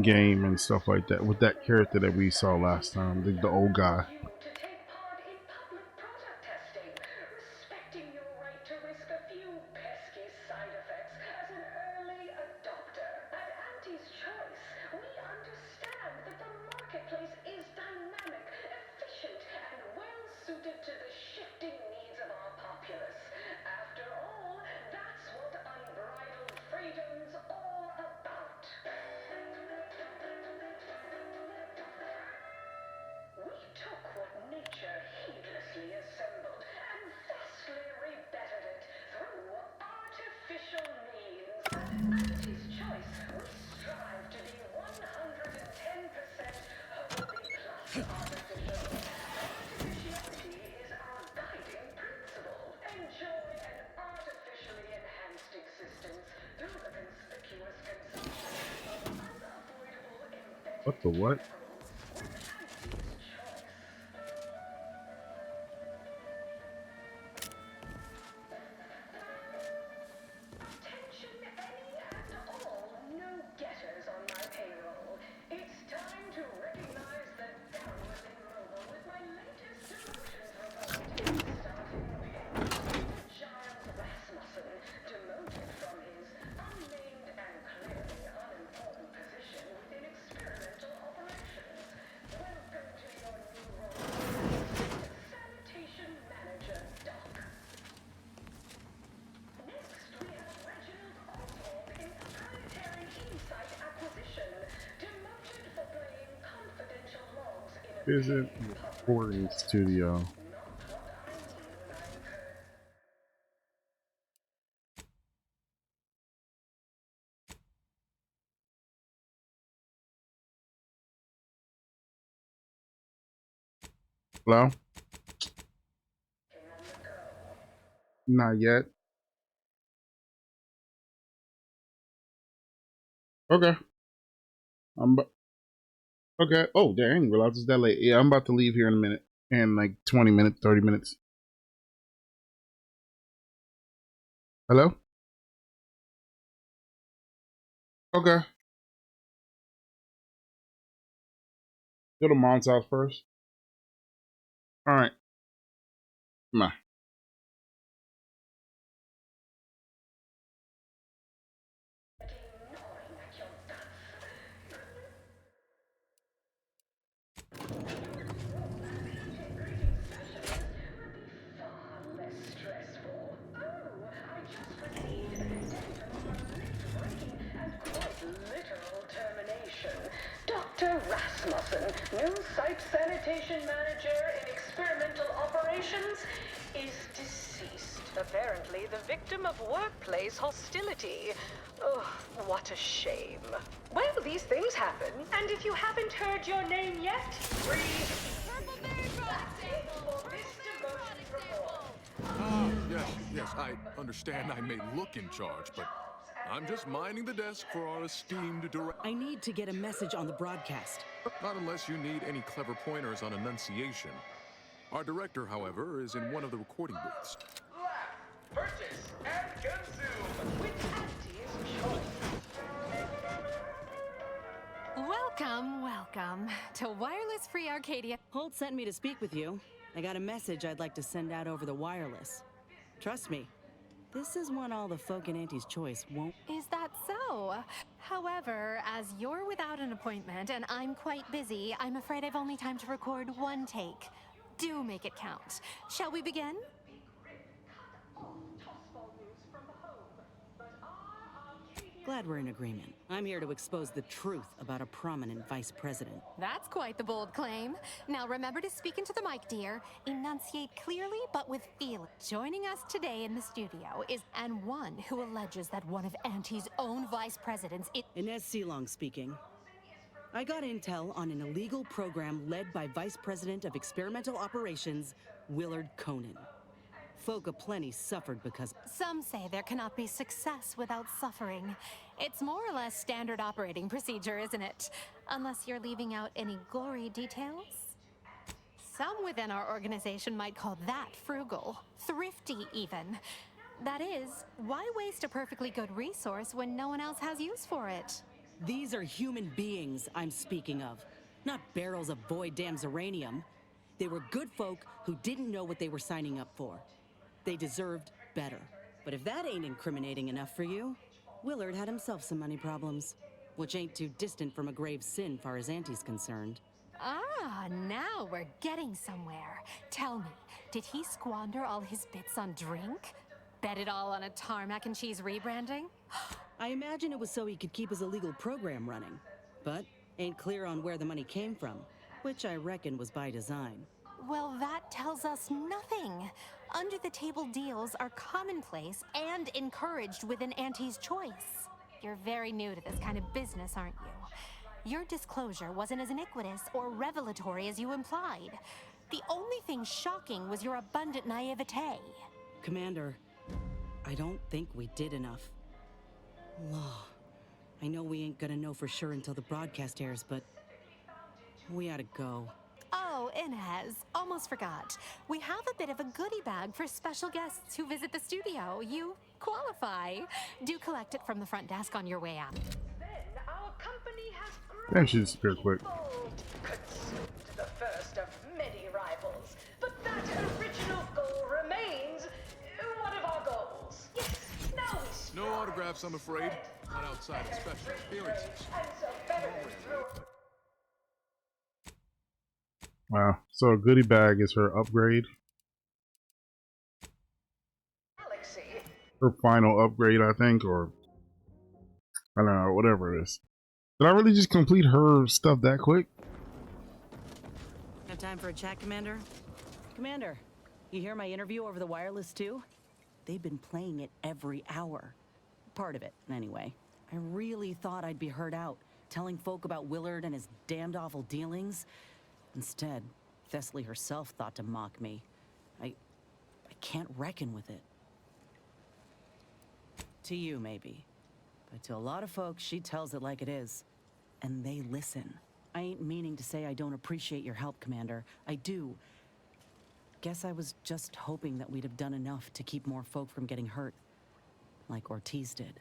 game and stuff like that with that character that we saw last time, the old guy. You to take part in public product testing, respecting your right to risk a few pesky side effects as an early adopter. At Auntie's Choice, we understand that the marketplace is dynamic, efficient, and well suited to the shifting needs of our populace. After all, that's what unbridled freedom's all about. We took what nature heedlessly assembled and vastly rebettered it through artificial means. At Auntie's Choice, we strive to be 110% wholly plus artificial. Artificiality is our guiding principle. Enjoy an artificially enhanced existence through the conspicuous consumption of unavoidable embedded What the what? chemicals with Auntie's Choice. Attention any and all no-getters on my payroll. It's time to recognize the downwardly mobile with my latest demotion proposal. Starting with Giles Rasmussen, demoted from his unnamed and clearly unimportant position within experimental operations. Welcome to your new role, Sanitation Manager, Doc. Next, we have Reginald Oswald in proprietary insight acquisition, demoted for playing confidential logs in a Visit big recording studio. not what I mean when I incur. Hello? Not yet. Okay. Okay. Oh, dang, I didn't realize it's that late. Yeah, I'm about to leave here in a minute. In like 20 minutes, 30 minutes. Hello? Okay. Go to mom's house first. Alright. Come on. Gnawing at your guts. Integrating specialist would be far less stressful. Oh, I just received an addendum on a late-breaking and quite literal termination. Dr. Rasmussen, new site sanitation manager in experimental operations, is deceased. Apparently the victim of workplace hostility. Oh, what a shame. Well, these things happen, and if you haven't heard your name yet, breathe. That's it for this demotion report. Yes, I understand I may look in charge, but I'm just minding the desk for our esteemed director. I need to get a message on the broadcast. Not unless you need any clever pointers on enunciation. Our director, however, is in one of the recording booths. Laugh, purchase, and consume. With Auntie's Choice. Welcome to Wireless Free Arcadia. Holt sent me to speak with you. I got a message I'd like to send out over the wireless. Trust me, this is one all the folk in Auntie's Choice won't. Is that so? However, as you're without an appointment and I'm quite busy, I'm afraid I've only time to record one take. Do make it count. Shall we begin? Glad we're in agreement. I'm here to expose the truth about a prominent vice president. That's quite the bold claim. Now remember to speak into the mic, dear. Enunciate clearly but with feeling. Joining us today in the studio is one who alleges that one of Auntie's own vice presidents Inez Seelong speaking. I got intel on an illegal program led by Vice President of Experimental Operations, Willard Conan. Folk aplenty suffered because. Some say there cannot be success without suffering. It's more or less standard operating procedure, isn't it? Unless you're leaving out any gory details. Some within our organization might call that frugal, thrifty even. That is, why waste a perfectly good resource when no one else has use for it? These are human beings I'm speaking of, not barrels of void damn uranium. They were good folk who didn't know what they were signing up for. They deserved better. But if that ain't incriminating enough for you, Willard had himself some money problems, which ain't too distant from a grave sin far as Auntie's concerned. Ah, now we're getting somewhere. Tell me, did he squander all his bits on drink? Bet it all on a tarmac and cheese rebranding? I imagine it was so he could keep his illegal program running, but ain't clear on where the money came from, which I reckon was by design. Well, that tells us nothing. Under-the-table deals are commonplace and encouraged within Auntie's choice. You're very new to this kind of business, aren't you? Your disclosure wasn't as iniquitous or revelatory as you implied. The only thing shocking was your abundant naivete. Commander, I don't think we did enough. Law. I know we ain't gonna know for sure until the broadcast airs, but we ought to go. Oh, Inez, almost forgot. We have a bit of a goodie bag for special guests who visit the studio. You qualify. Do collect it from the front desk on your way out. Then our company has Damn, she disappeared quick. consumed the first of many rivals. But that original goal remains one of our goals. Yes, now we strive No autographs, I'm afraid. Not outside of special appearances. and so better through Wow. So a goodie bag is her upgrade. galaxy. Her final upgrade, I think, or I don't know, whatever it is. Did I really just complete her stuff that quick? Have time for a chat, Commander? Commander, you hear my interview over the wireless too? They've been playing it every hour. Part of it, anyway. I really thought I'd be heard out, telling folk about Willard and his damned awful dealings. Instead, Thessaly herself thought to mock me. I can't reckon with it. To you, maybe. But to a lot of folks, she tells it like it is. And they listen. I ain't meaning to say I don't appreciate your help, Commander. I do. Guess I was just hoping that we'd have done enough to keep more folk from getting hurt. Like Ortiz did.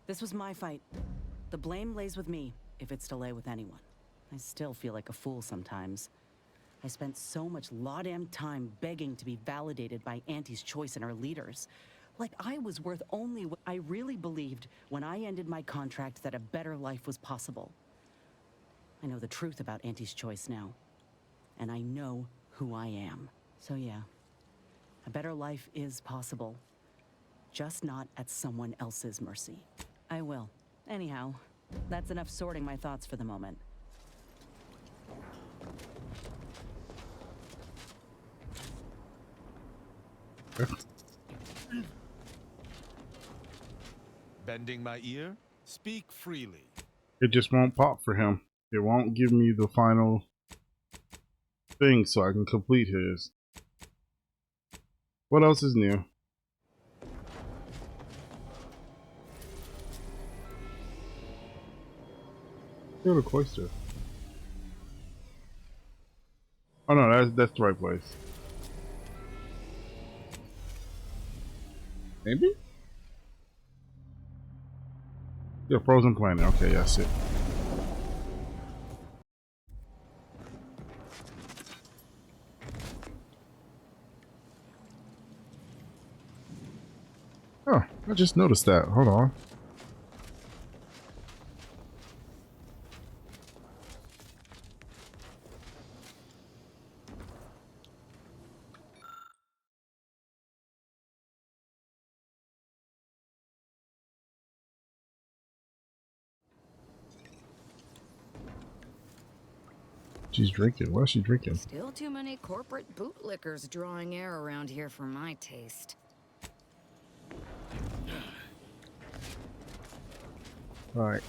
This was my fight. The blame lays with me, if it's to lay with anyone. I still feel like a fool sometimes. I spent so much law-damn time begging to be validated by Auntie's choice and her leaders. Like I was worth only what I really believed when I ended my contract that a better life was possible. I know the truth about Auntie's choice now. And I know who I am. So yeah, a better life is possible. Just not at someone else's mercy. I will. Anyhow, that's enough sorting my thoughts for the moment. Bending my ear? Speak freely. It just won't pop for him. It won't give me the final thing so I can complete his. What else is new? Go to cloister. Oh no, that's the right place. Maybe? Yeah, frozen planet. Okay, that's it. Oh, I just noticed that. Hold on. She's drinking. What is she drinking? Still too many corporate bootlickers drawing air around here for my taste. All right.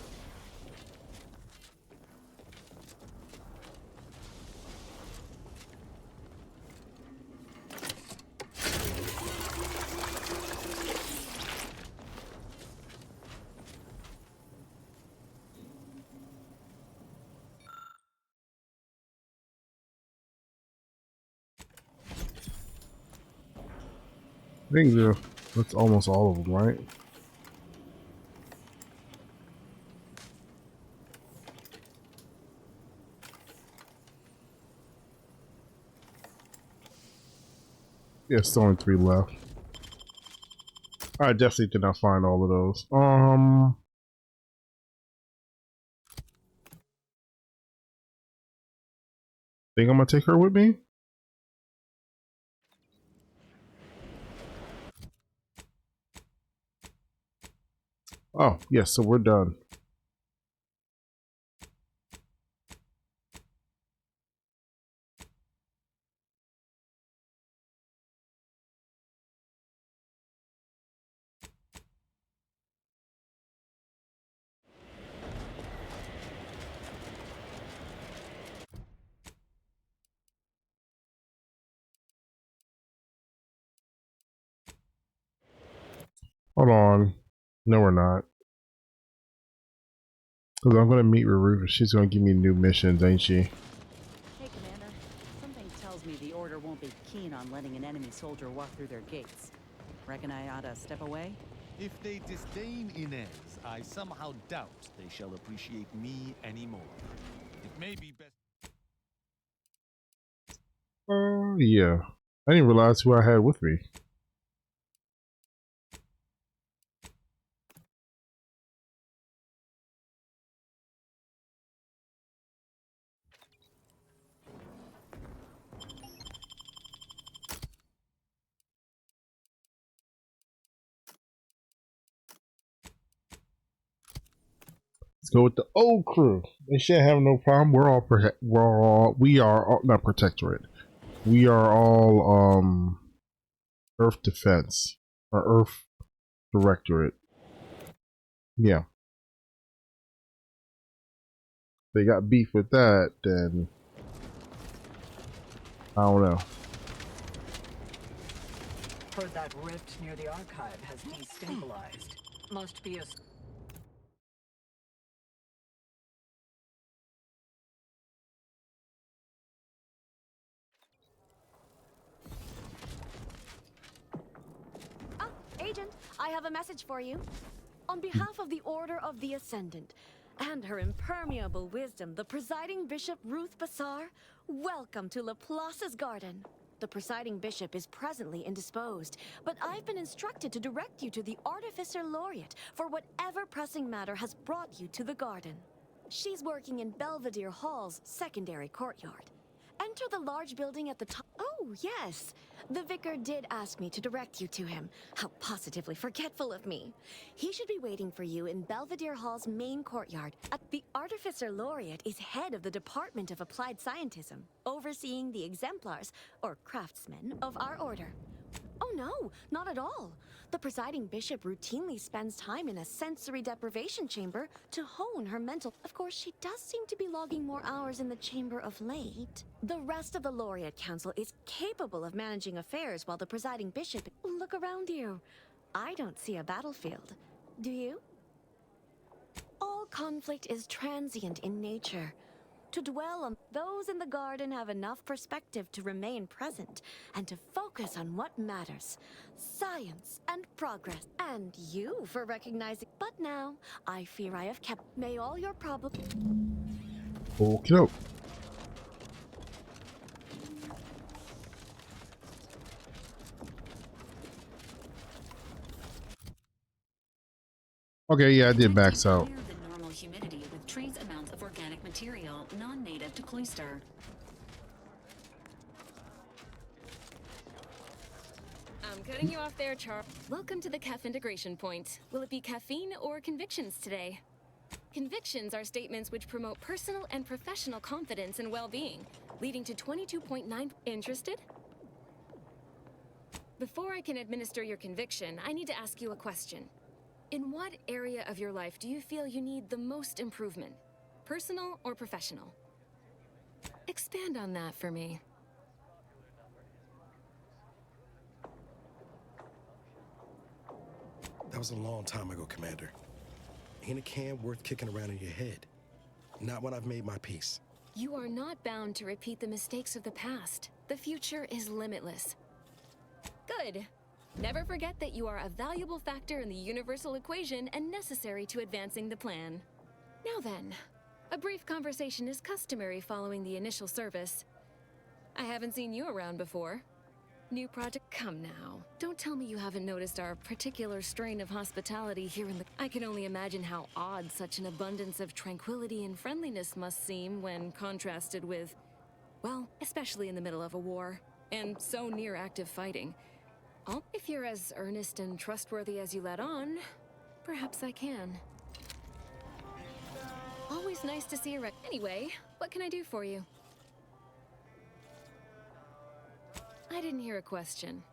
I think that's almost all of them, right? Yeah, still only 3 left. I definitely did not find all of those. Think I'm gonna take her with me? Oh, yes, so we're done. Hold on. No, we're not. Because I'm gonna meet with Ruth and she's gonna give me new missions, ain't she? Hey, Commander. Something tells me the Order won't be keen on letting an enemy soldier walk through their gates. Reckon I ought to step away? If they disdain Inez, I somehow doubt they shall appreciate me anymore. It may be best. Yeah. I didn't realize who I had with me. Let's go with the old crew. They should have no problem. We are all, not protectorate. We are all Earth Defense or Earth Directorate. Yeah. They got beef with that, then I don't know. Heard that rift near the archive has destabilized. Must be a... Agent, I have a message for you. On behalf of the Order of the Ascendant and her impermeable wisdom, the presiding bishop Ruth Bassar, welcome to Laplace's garden. The presiding bishop is presently indisposed, but I've been instructed to direct you to the Artificer Laureate for whatever pressing matter has brought you to the garden. She's working in Belvedere Hall's secondary courtyard. Enter the large building at the top. Oh, yes. The vicar did ask me to direct you to him. How positively forgetful of me. He should be waiting for you in Belvedere Hall's main courtyard. The Artificer Laureate is head of the Department of Applied Scientism, overseeing the exemplars, or craftsmen, of our order. Oh no, not at all. The presiding bishop routinely spends time in a sensory deprivation chamber to hone her mental... Of course, she does seem to be logging more hours in the chamber of late. The rest of the Laureate Council is capable of managing affairs while the presiding bishop... Look around you. I don't see a battlefield. Do you? All conflict is transient in nature. To dwell on those in the garden have enough perspective to remain present and to focus on what matters. Science and progress. And you for recognizing. But now, I fear I have kept. May all your problems. Okay. Okay, yeah, I did max out. Higher than normal humidity with trace amounts of organic material non-native to cloister. I'm cutting you off there, Charles. Welcome to the CAF integration point. Will it be caffeine or convictions today? Convictions are statements which promote personal and professional confidence and well-being, leading to 22.9. Interested? Before I can administer your conviction, I need to ask you a question. In what area of your life do you feel you need the most improvement? Personal or professional? Expand on that for me. That was a long time ago, Commander. Ain't a can worth kicking around in your head. Not when I've made my peace. You are not bound to repeat the mistakes of the past. The future is limitless. Good. Never forget that you are a valuable factor in the universal equation and necessary to advancing the plan. Now then, a brief conversation is customary following the initial service. I haven't seen you around before. New project? Come now. Don't tell me you haven't noticed our particular strain of hospitality here in the... I can only imagine how odd such an abundance of tranquility and friendliness must seem when contrasted with, well, especially in the middle of a war, and so near active fighting. If you're as earnest and trustworthy as you let on, perhaps I can. Always nice to see you. Anyway, what can I do for you? I didn't hear a question.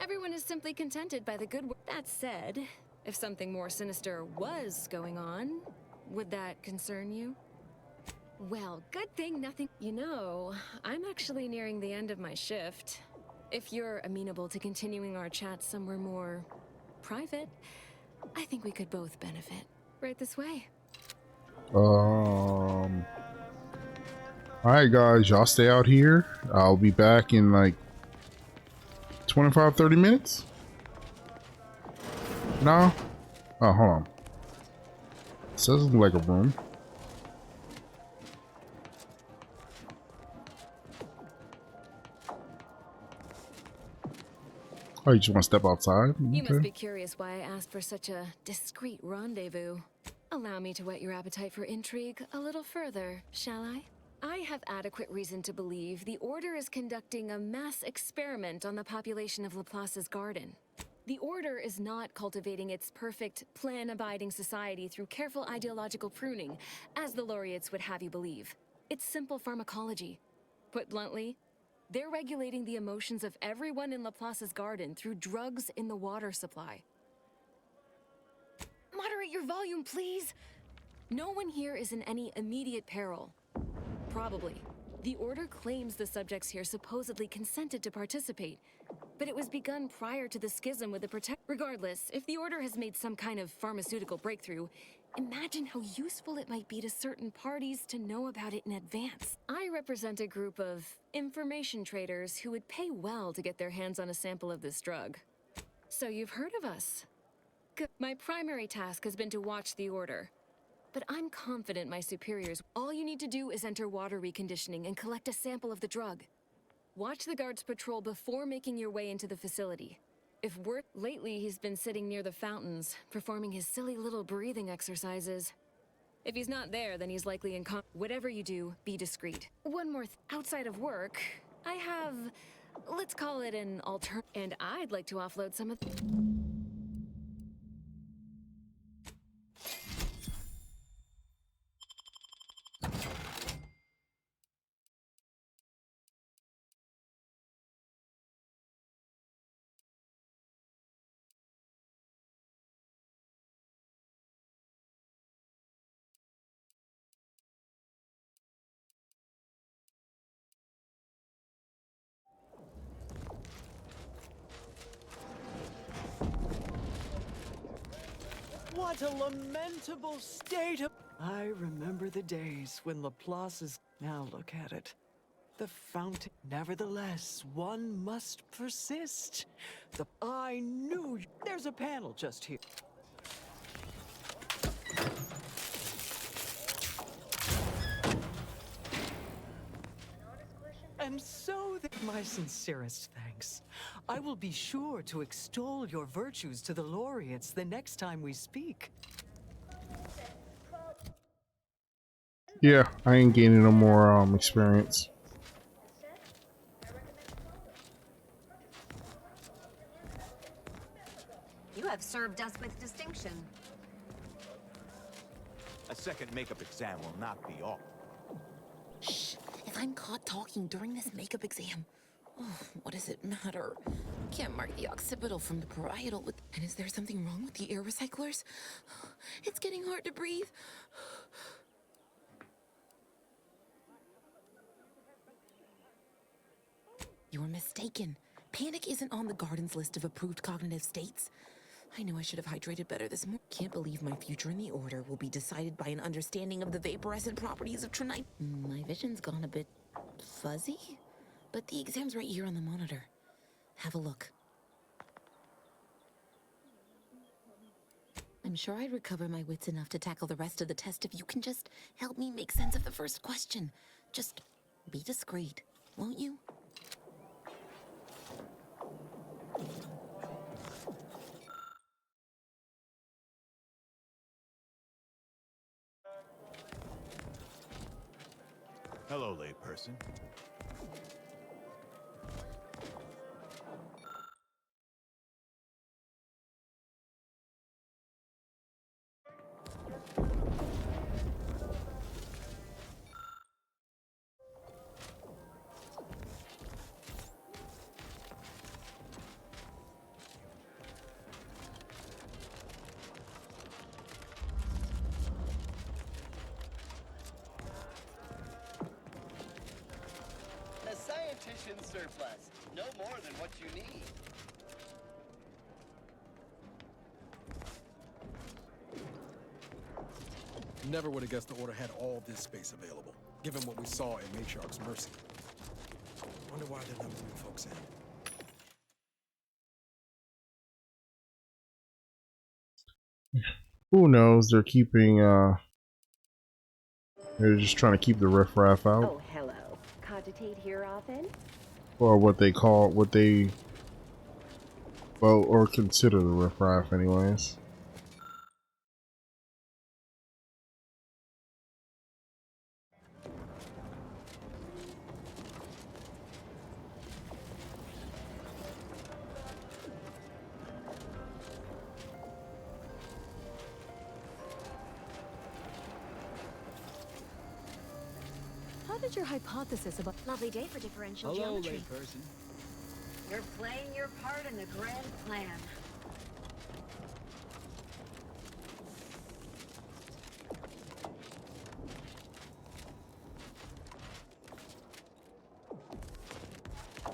Everyone is simply contented by the good work. That said, if something more sinister was going on, would that concern you? Well, good thing nothing... You know, I'm actually nearing the end of my shift. If you're amenable to continuing our chat somewhere more private, I think we could both benefit. Right this way. Alright guys, y'all stay out here. I'll be back in like 25-30 minutes. No? Oh, hold on. This doesn't look like a room. Oh, you just want to step outside? You must be curious why I asked for such a discreet rendezvous. Allow me to whet your appetite for intrigue a little further, shall I? I have adequate reason to believe the Order is conducting a mass experiment on the population of Laplace's garden. The Order is not cultivating its perfect, plan-abiding society through careful ideological pruning, as the laureates would have you believe. It's simple pharmacology. Put bluntly, they're regulating the emotions of everyone in Laplace's garden through drugs in the water supply. Moderate your volume, please! No one here is in any immediate peril. Probably. The Order claims the subjects here supposedly consented to participate, but it was begun prior to the schism with the Regardless, if the Order has made some kind of pharmaceutical breakthrough, imagine how useful it might be to certain parties to know about it in advance. I represent a group of information traders who would pay well to get their hands on a sample of this drug. So you've heard of us? Good. My primary task has been to watch the Order. But I'm confident my superiors... All you need to do is enter water reconditioning and collect a sample of the drug. Watch the guards patrol before making your way into the facility. If we're... Lately, he's been sitting near the fountains, performing his silly little breathing exercises. If he's not there, then he's likely in Whatever you do, be discreet. One more outside of work, I have... Let's call it an alternate... And I'd like to offload some of... What a lamentable state of... I remember the days when Laplace's... Now look at it. The fountain... Nevertheless, one must persist. I knew... There's a panel just here. And so, my sincerest thanks. I will be sure to extol your virtues to the laureates the next time we speak. Yeah, I ain't gaining no more experience. You have served us with distinction. A second makeup exam will not be all. Shh! If I'm caught talking during this makeup exam, what does it matter? Can't mark the occipital from the parietal with... And is there something wrong with the air recyclers? It's getting hard to breathe. You're mistaken. Panic isn't on the Garden's list of approved cognitive states. I knew I should have hydrated better this morning. Can't believe my future in the Order will be decided by an understanding of the vaporescent properties of trinite. My vision's gone a bit fuzzy, but the exam's right here on the monitor. Have a look. I'm sure I'd recover my wits enough to tackle the rest of the test if you can just help me make sense of the first question. Just be discreet, won't you? Hello, layperson. A scientician surplus. No more than what you need. Never would have guessed the Order had all this space available, given what we saw in Matriarch's Mercy. Wonder why they're not moving folks in. Who knows? They're keeping, they're just trying to keep the riffraff out. Oh, hello. Cogitate here often? Or what they call, what they, well, or consider the riffraff anyways. How did your hypothesis about... Lovely day for differential Hello, geometry. layperson. You're playing your part in the grand plan.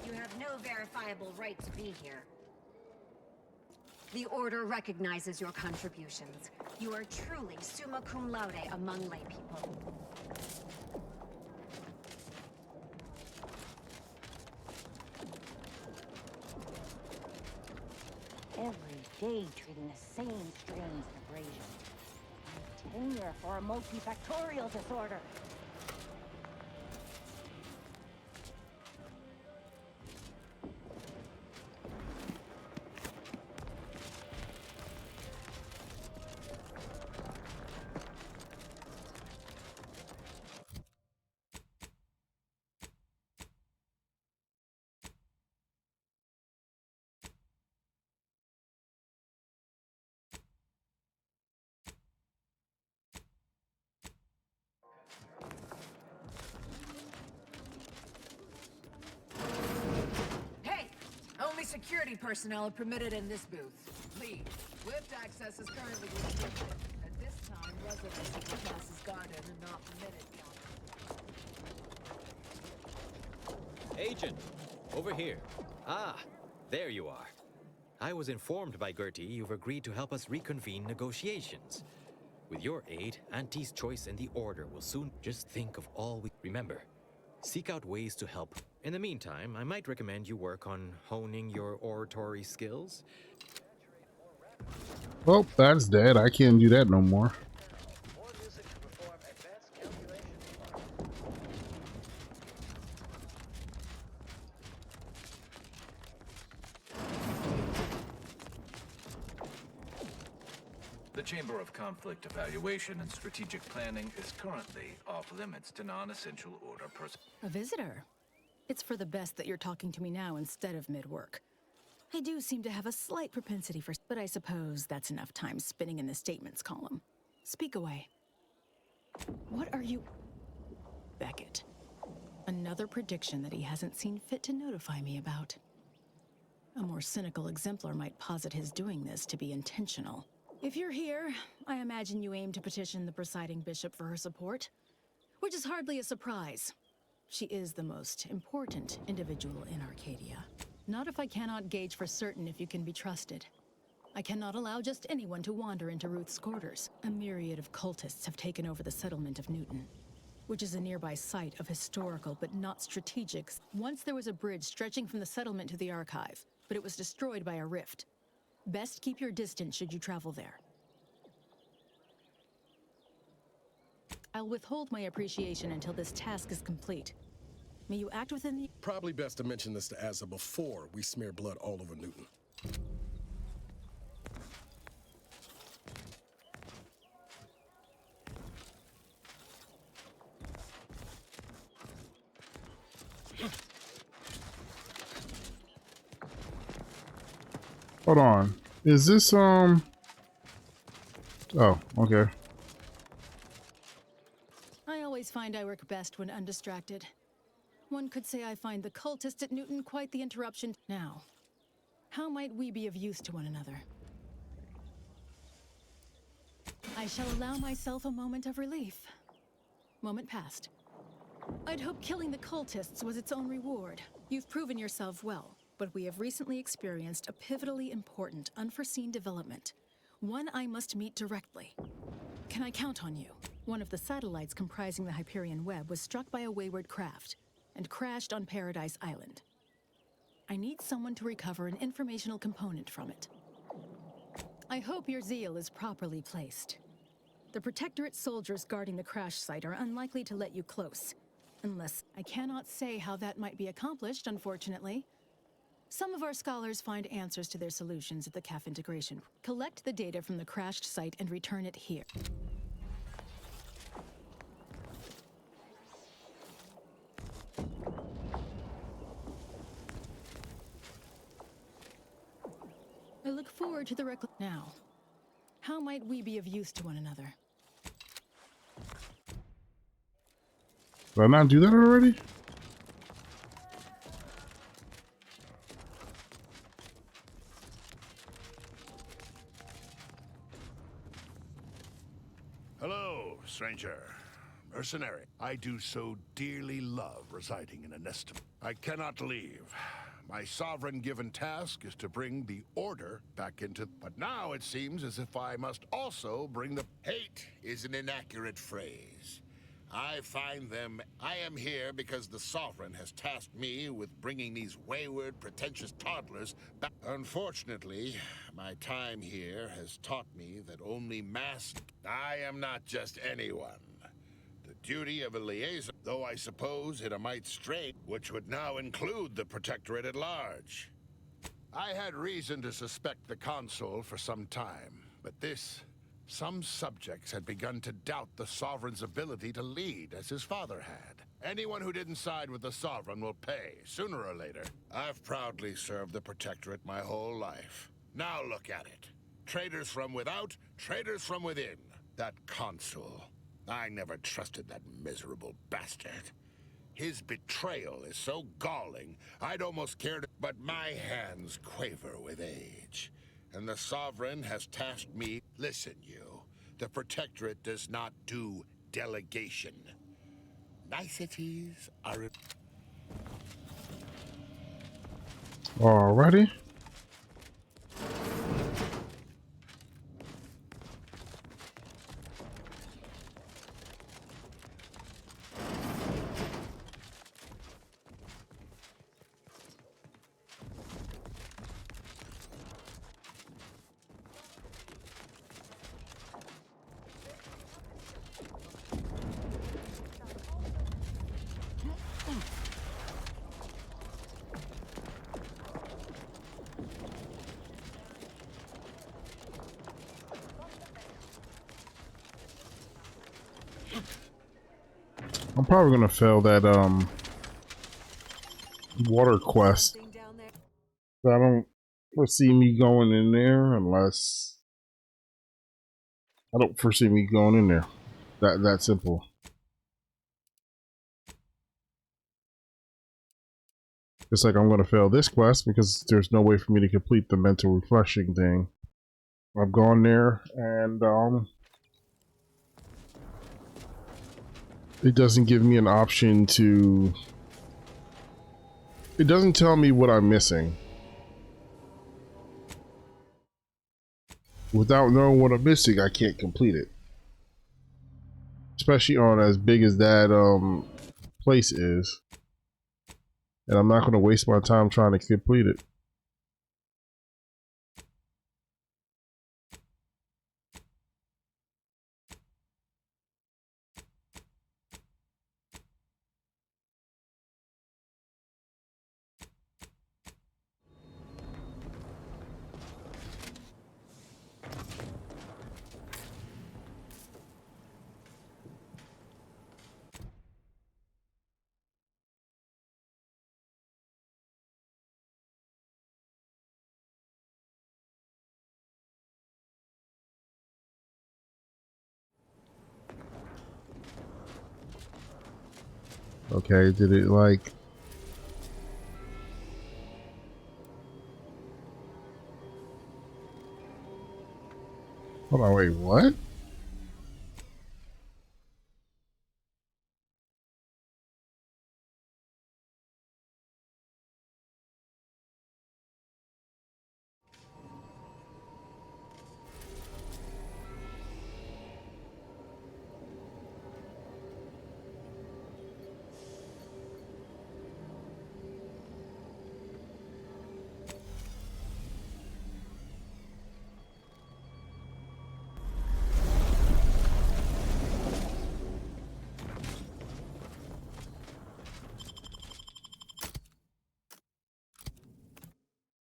You have no verifiable right to be here. The Order recognizes your contributions. You are truly summa cum laude among laypeople. Every day treating the same strains of abrasion. And tenure for a multifactorial disorder. Only security personnel are permitted in this booth. Leave. Lift access is currently restricted. At this time, residents of the class is guarded and not permitted. Agent, over here. Ah, there you are. I was informed by Gertie you've agreed to help us reconvene negotiations. With your aid, Auntie's choice in the Order will soon just think of all we... Remember, seek out ways to help. In the meantime, I might recommend you work on honing your oratory skills. Well, that's dead. I can't do that no more. The Chamber of Conflict Evaluation and Strategic Planning is currently off limits to non-essential Order personnel. A visitor? It's for the best that you're talking to me now instead of mid-work. I do seem to have a slight propensity for... But I suppose that's enough time spinning in the statements column. Speak away. What are you... Beckett. Another prediction that he hasn't seen fit to notify me about. A more cynical exemplar might posit his doing this to be intentional. If you're here, I imagine you aim to petition the presiding bishop for her support. Which is hardly a surprise. She is the most important individual in Arcadia. Not if I cannot gauge for certain if you can be trusted. I cannot allow just anyone to wander into Ruth's quarters. A myriad of cultists have taken over the settlement of Newton, which is a nearby site of historical but not strategic. Once there was a bridge stretching from the settlement to the archive. but it was destroyed by a rift. Best keep your distance should you travel there. I'll withhold my appreciation until this task is complete. May you act within the... Probably best to mention this to Asa before we smear blood all over Newton. Hold on. Is this, Oh, okay. I always find I work best when undistracted. One could say I find the cultists at Newton quite the interruption. Now, how might we be of use to one another? I shall allow myself a moment of relief. Moment passed. I'd hoped killing the cultists was its own reward. You've proven yourself well, but we have recently experienced a pivotally important, unforeseen development. One I must meet directly. Can I count on you? One of the satellites comprising the Hyperion web was struck by a wayward craft and crashed on Paradise Island. I need someone to recover an informational component from it. I hope your zeal is properly placed. The Protectorate soldiers guarding the crash site are unlikely to let you close, unless I cannot say how that might be accomplished, unfortunately. Some of our scholars find answers to their solutions at the CAF integration. Collect the data from the crashed site and return it here. I look forward to the now. How might we be of use to one another? Did I not do that already? Hello, stranger. Mercenary. I do so dearly love residing in a nest of... I cannot leave. My sovereign-given task is to bring the order back into... But now it seems as if I must also bring the... Hate is an inaccurate phrase. I find them... I am here because the sovereign has tasked me with bringing these wayward, pretentious toddlers back. Unfortunately, my time here has taught me that only I am not just anyone. The duty of a liaison, though I suppose it a mite straight, which would now include the Protectorate at large. I had reason to suspect the Consul for some time, but some subjects had begun to doubt the Sovereign's ability to lead as his father had. Anyone who didn't side with the Sovereign will pay, sooner or later. I've proudly served the Protectorate my whole life. Now look at it. Traitors from without, traitors from within. That Consul. I never trusted that miserable bastard. His betrayal is so galling, I'd almost care to... But my hands quaver with age. And the Sovereign has tasked me... Listen, you. The Protectorate does not do delegation. Niceties are... Alrighty. I'm probably gonna fail that water quest. I don't foresee me going in there unless I don't foresee me going in there. That simple. Just like I'm gonna fail this quest because there's no way for me to complete the mental refreshing thing. I've gone there and it doesn't give me an option to... It doesn't tell me what I'm missing. Without knowing what I'm missing, I can't complete it. Especially on as big as that place is. And I'm not going to waste my time trying to complete it. Okay, did it like... Hold on, wait, what?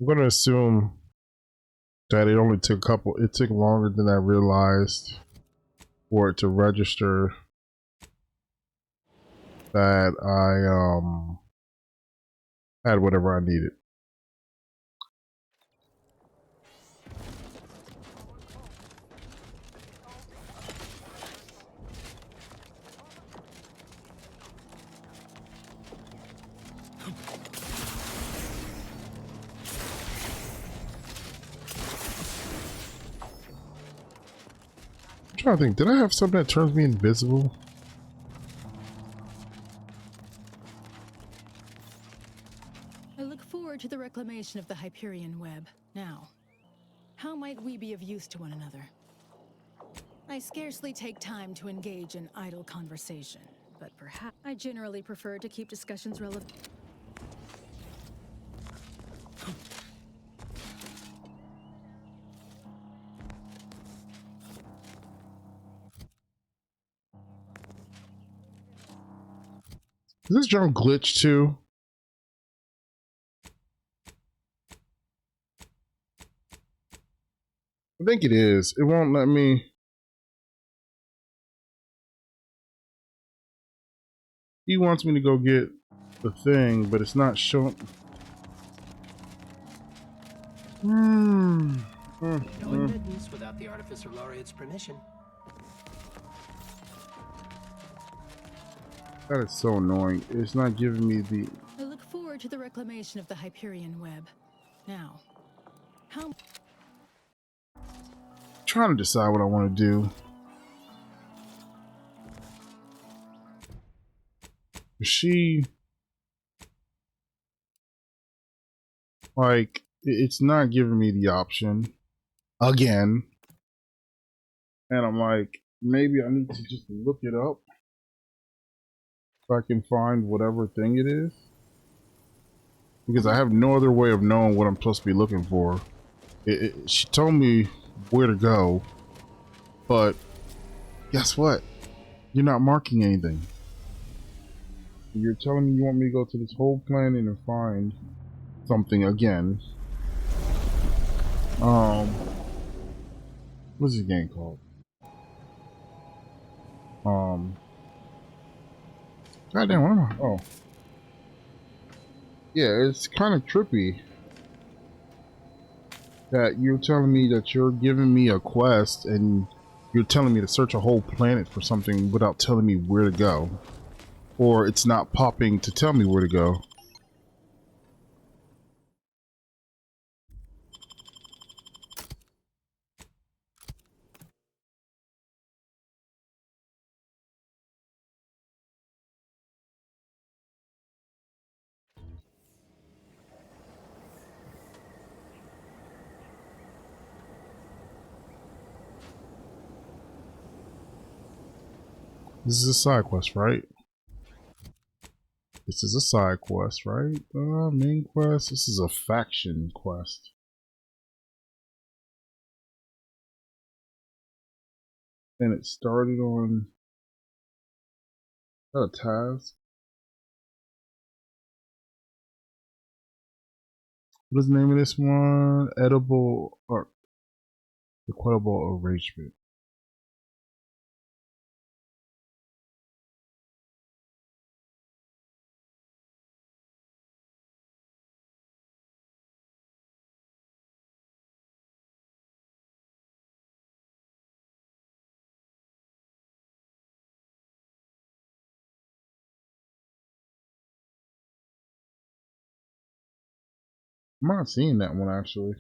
I'm gonna assume that it only took it took longer than I realized for it to register that I had whatever I needed. I'm trying to think, did I have something that turns me invisible? I look forward to the reclamation of the Hyperion web. Now, how might we be of use to one another? I scarcely take time to engage in idle conversation, but perhaps I generally prefer to keep discussions relevant. Is this junk glitch too? I think it is. It won't let me. He wants me to go get the thing, but it's not showing. No admittance without the Artificer Laureate's permission. That is so annoying. It's not giving me the... I look forward to the reclamation of the Hyperion web. Now, how... I'm trying to decide what I want to do. She... Like, it's not giving me the option. Again. And I'm like, maybe I need to just look it up. So I can find whatever thing it is. Because I have no other way of knowing what I'm supposed to be looking for. She told me where to go. But guess what? You're not marking anything. You're telling me you want me to go to this whole planet and find something again. What's this game called? Goddamn, what am I? Oh. Yeah, it's kind of trippy that you're telling me that you're giving me a quest and you're telling me to search a whole planet for something without telling me where to go. Or it's not popping to tell me where to go. This is a side quest, right? This is a side quest, right? Main quest. This is a faction quest. And it started on a task. What is the name of this one? Edible or equitable arrangement. I'm not seeing that one actually.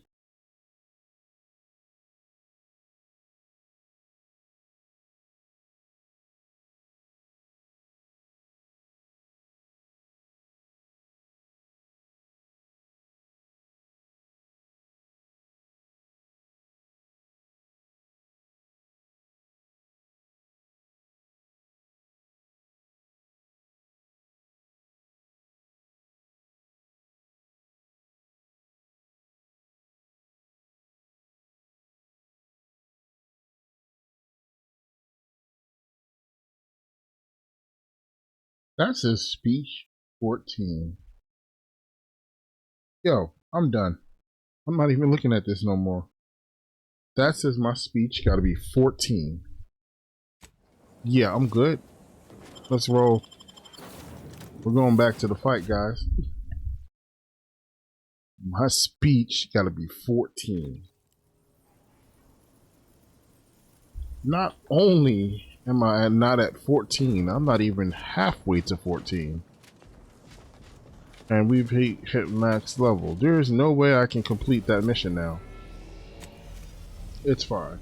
That's his speech 14. Yo, I'm done. I'm not even looking at this no more. That says my speech got to be 14. Yeah, I'm good. Let's roll. We're going back to the fight, guys. My speech got to be 14. Not only am I not at 14, I'm not even halfway to 14. And we've hit max level. There is no way I can complete that mission now. It's fine.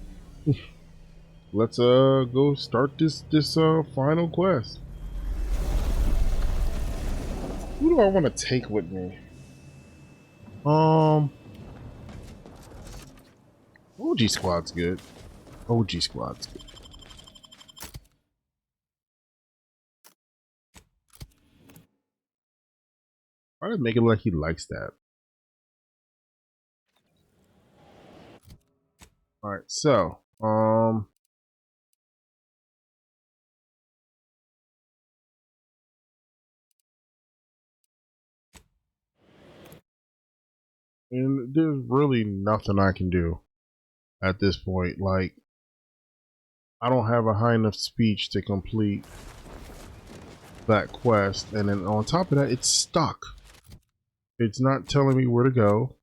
Let's go start this final quest. Who do I want to take with me? OG Squad's good. OG Squad's good. Why did make it like he likes that? Alright, so and there's really nothing I can do at this point. Like, I don't have a high enough speech to complete that quest, and then on top of that, it's stuck. It's not telling me where to go.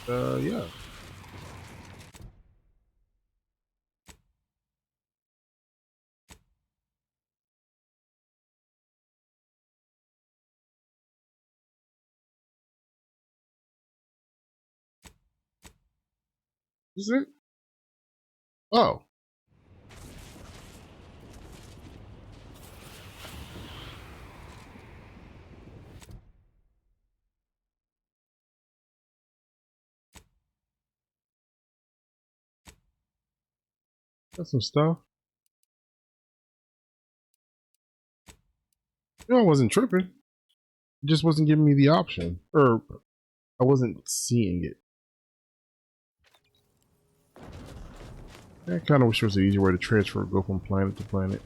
Yeah. Is it? Oh. That's some stuff. I wasn't tripping. It just wasn't giving me the option. Or I wasn't seeing it. I kind of wish there was an easier way to transfer, go from planet to planet.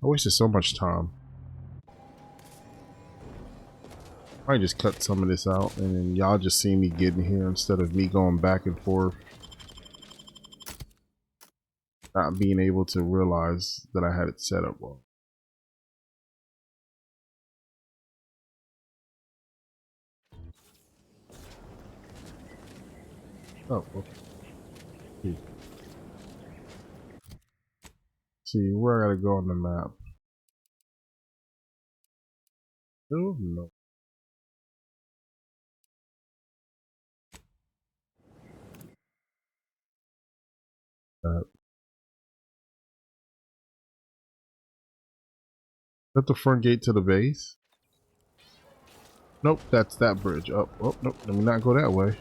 I wasted so much time. I just cut some of this out, and then y'all just see me getting here instead of me going back and forth. Not being able to realize that I had it set up well. Oh, okay. See where I gotta go on the map. Oh no. Is that the front gate to the base? Nope, that's that bridge. Oh, nope, let me not go that way.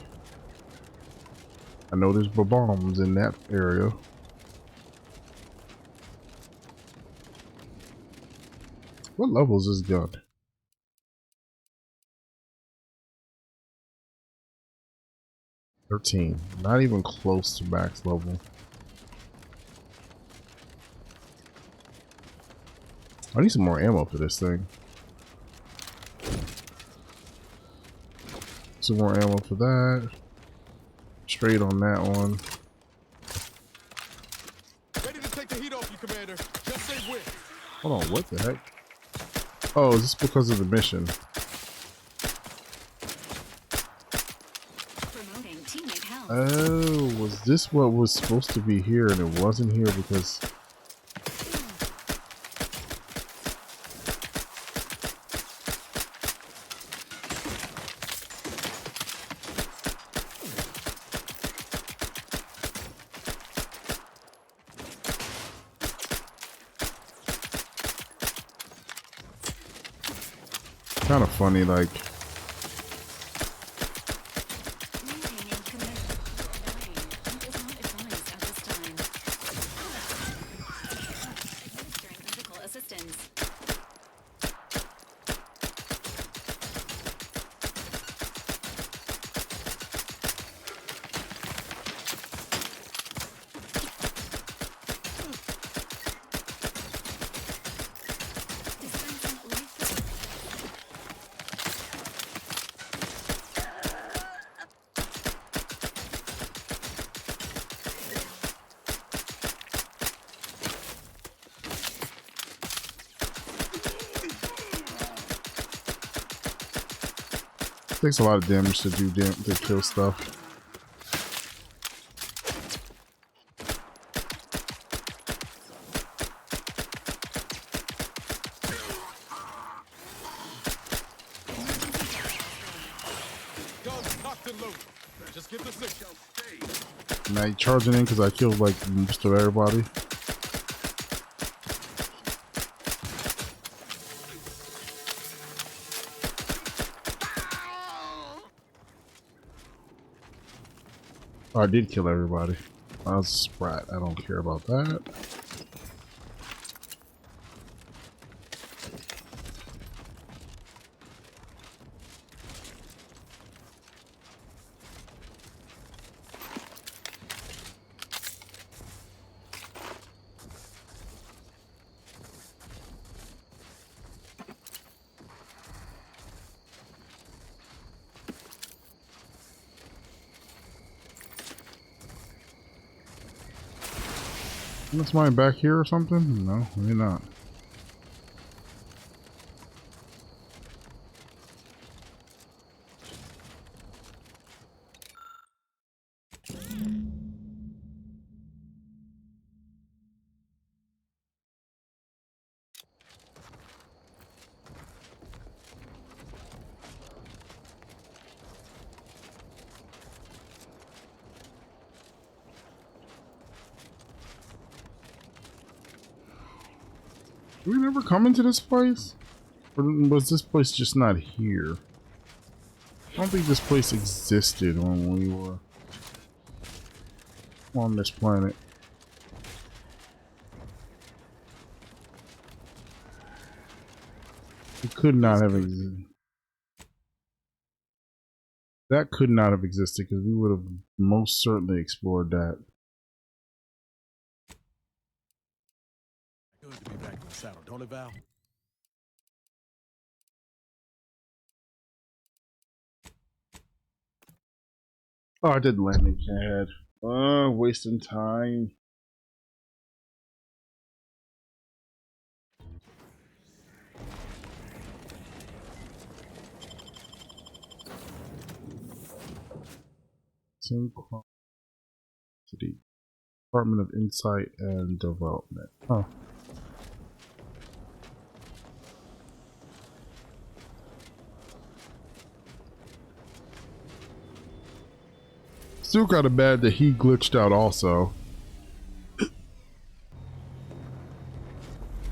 I know there's bombs in that area. What level is this gun? 13. Not even close to max level. I need some more ammo for this thing. Some more ammo for that. Straight on that one. Ready to take the heat off you, Commander. Just say when. Hold on, what the heck? Oh, is this because of the mission? Promoting teammate health. Oh, was this what was supposed to be here and it wasn't here because... Kind of funny, like... Takes a lot of damage to to kill stuff. Just get the signal. Now you charging in because I killed like most of everybody. Oh, I did kill everybody. I was a sprat. I don't care about that. Is mine back here or something? No, maybe not. Did we never come into this place? Or was this place just not here? I don't think this place existed when we were on this planet. It could not have existed. That could not have existed because we would have most certainly explored that. Good to be back in the saddle, don't it, Val? Oh, I did landing pad. Wasting time. Same quantity. Department of Insight and Development. Huh. Still got a bad that he glitched out also.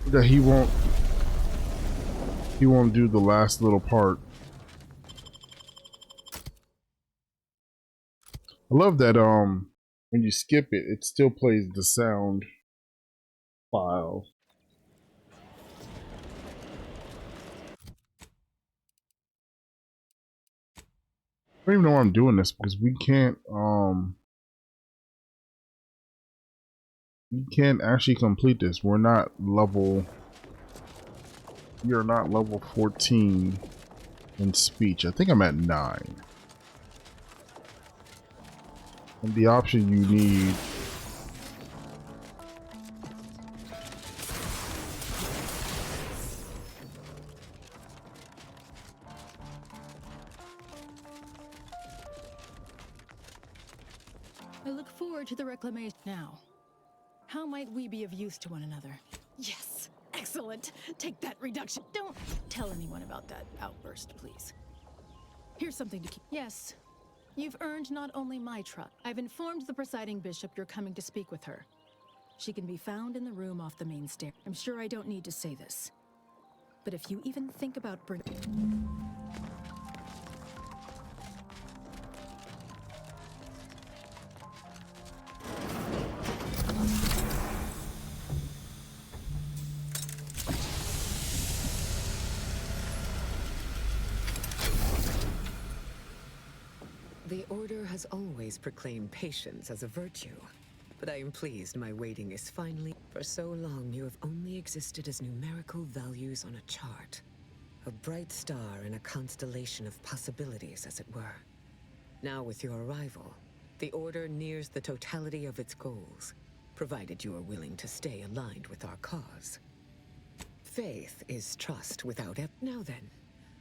That he won't do the last little part. I love that when you skip it, it still plays the sound file. I don't even know why I'm doing this because we can't actually complete this. We're not level 14 in speech. I think I'm at 9. And the option you need I look forward to the reclamation. Now, how might we be of use to one another? Yes! Excellent! Take that reduction. Don't tell anyone about that outburst, please. Here's something to keep. Yes. You've earned not only my trust. I've informed the presiding bishop you're coming to speak with her. She can be found in the room off the main stair. I'm sure I don't need to say this. But if you even think about bringing... The Order has always proclaimed patience as a virtue, but I am pleased my waiting is finally... For so long, you have only existed as numerical values on a chart. A bright star in a constellation of possibilities, as it were. Now with your arrival, the Order nears the totality of its goals, provided you are willing to stay aligned with our cause. Faith is trust without... Now then,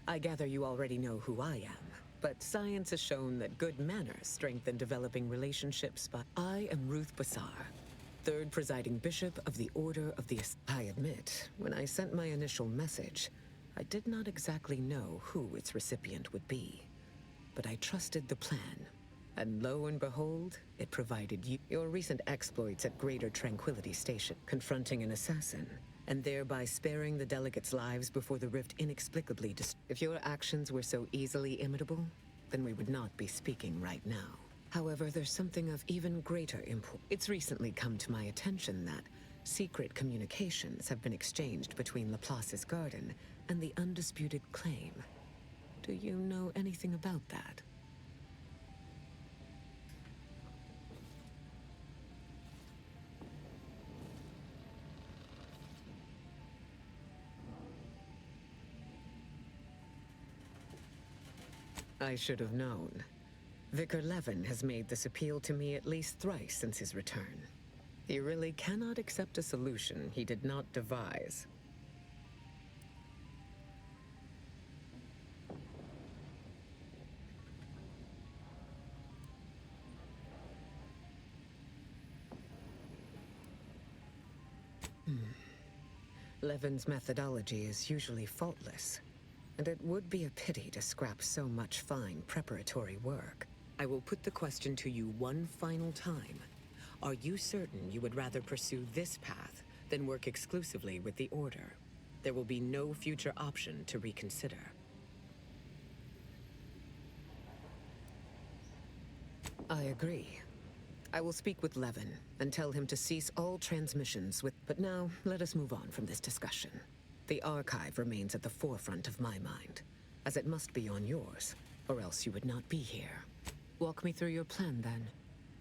I gather you already know who I am. But science has shown that good manners strengthen developing relationships. But I am Ruth Bassar, third presiding bishop of the Order of the... I admit, when I sent my initial message, I did not exactly know who its recipient would be. But I trusted the plan. And lo and behold, it provided you... Your recent exploits at Greater Tranquility Station, confronting an assassin, and thereby sparing the delegates' lives before the rift inexplicably If your actions were so easily imitable, then we would not be speaking right now. However, there's something of even greater import. It's recently come to my attention that secret communications have been exchanged between Laplace's garden and the undisputed claim. Do you know anything about that? I should have known. Vicar Levin has made this appeal to me at least thrice since his return. He really cannot accept a solution he did not devise. Levin's methodology is usually faultless. And it would be a pity to scrap so much fine preparatory work. I will put the question to you one final time. Are you certain you would rather pursue this path than work exclusively with the Order? There will be no future option to reconsider. I agree. I will speak with Levin and tell him to cease all transmissions with... But now, let us move on from this discussion. The archive remains at the forefront of my mind, as it must be on yours, or else you would not be here. Walk me through your plan, then.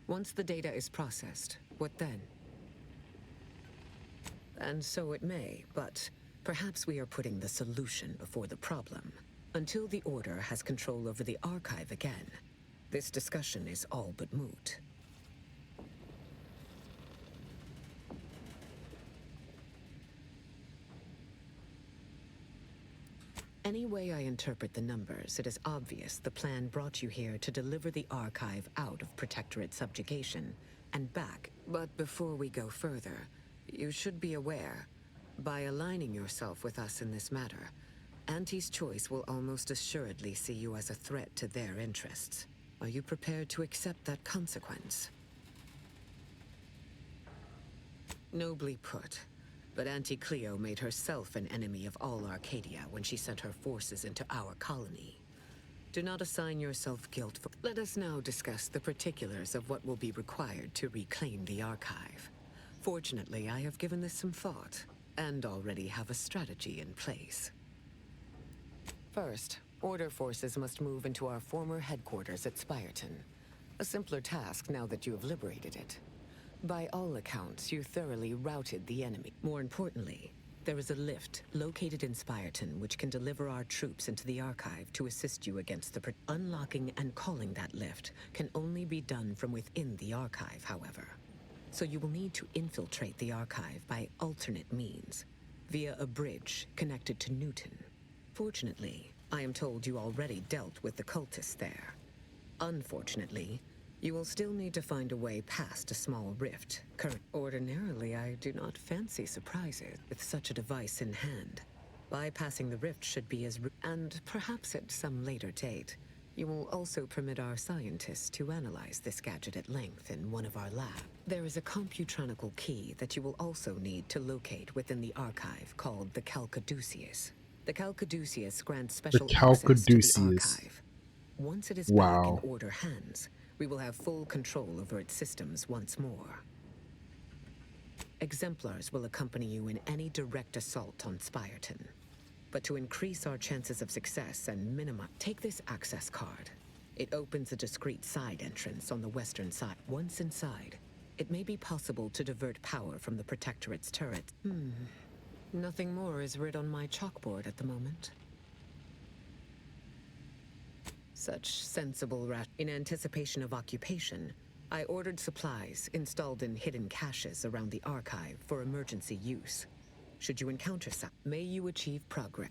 Once the data is processed, what then? And so it may, but perhaps we are putting the solution before the problem. Until the Order has control over the archive again, this discussion is all but moot. Any way I interpret the numbers, it is obvious the plan brought you here to deliver the archive out of Protectorate subjugation and back. But before we go further, you should be aware, by aligning yourself with us in this matter, Auntie's Choice will almost assuredly see you as a threat to their interests. Are you prepared to accept that consequence? Nobly put. But Auntie Cleo made herself an enemy of all Arcadia when she sent her forces into our colony. Do not assign yourself guilt for... Let us now discuss the particulars of what will be required to reclaim the archive. Fortunately, I have given this some thought, and already have a strategy in place. First, Order forces must move into our former headquarters at Spirton. A simpler task now that you have liberated it. By all accounts, you thoroughly routed the enemy. More importantly, there is a lift located in Spirton which can deliver our troops into the archive to assist you against the... Unlocking and calling that lift can only be done from within the archive, however. So you will need to infiltrate the archive by alternate means, via a bridge connected to Newton. Fortunately, I am told you already dealt with the cultists there. Unfortunately, You will still need to find a way past a small rift. Ordinarily, I do not fancy surprises with such a device in hand. Bypassing the rift should be and perhaps at some later date, you will also permit our scientists to analyze this gadget at length in one of our labs. There is a computronical key that you will also need to locate within the archive called the Calcaduceus. The Calcaduceus grants special access to the archive. Once it is back in Order hands, we will have full control over its systems once more. Exemplars will accompany you in any direct assault on Spirton. But to increase our chances of success and minimize, take this access card. It opens a discreet side entrance on the western side. Once inside, it may be possible to divert power from the Protectorate's turrets. Nothing more is writ on my chalkboard at the moment. Such sensible in anticipation of occupation, I ordered supplies installed in hidden caches around the archive for emergency use. Should you encounter some, may you achieve progress.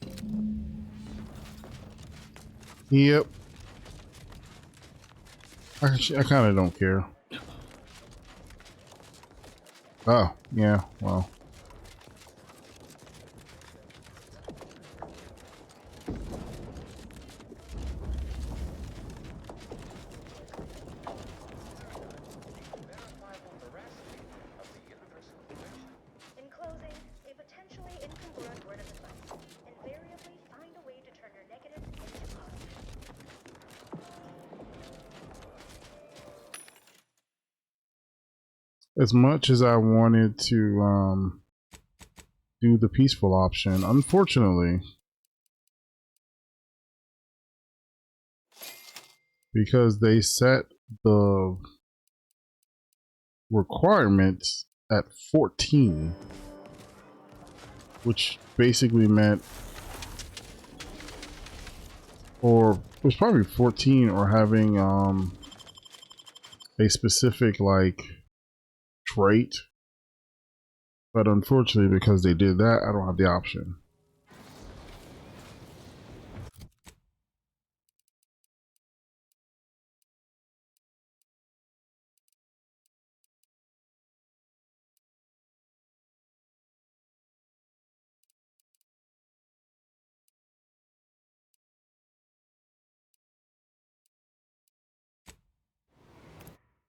Yep. I kind of don't care. Oh, yeah, well. As much as I wanted to do the peaceful option, unfortunately, because they set the requirements at 14, which basically meant, or it was probably 14, or having a specific like trait, but unfortunately because they did that, I don't have the option.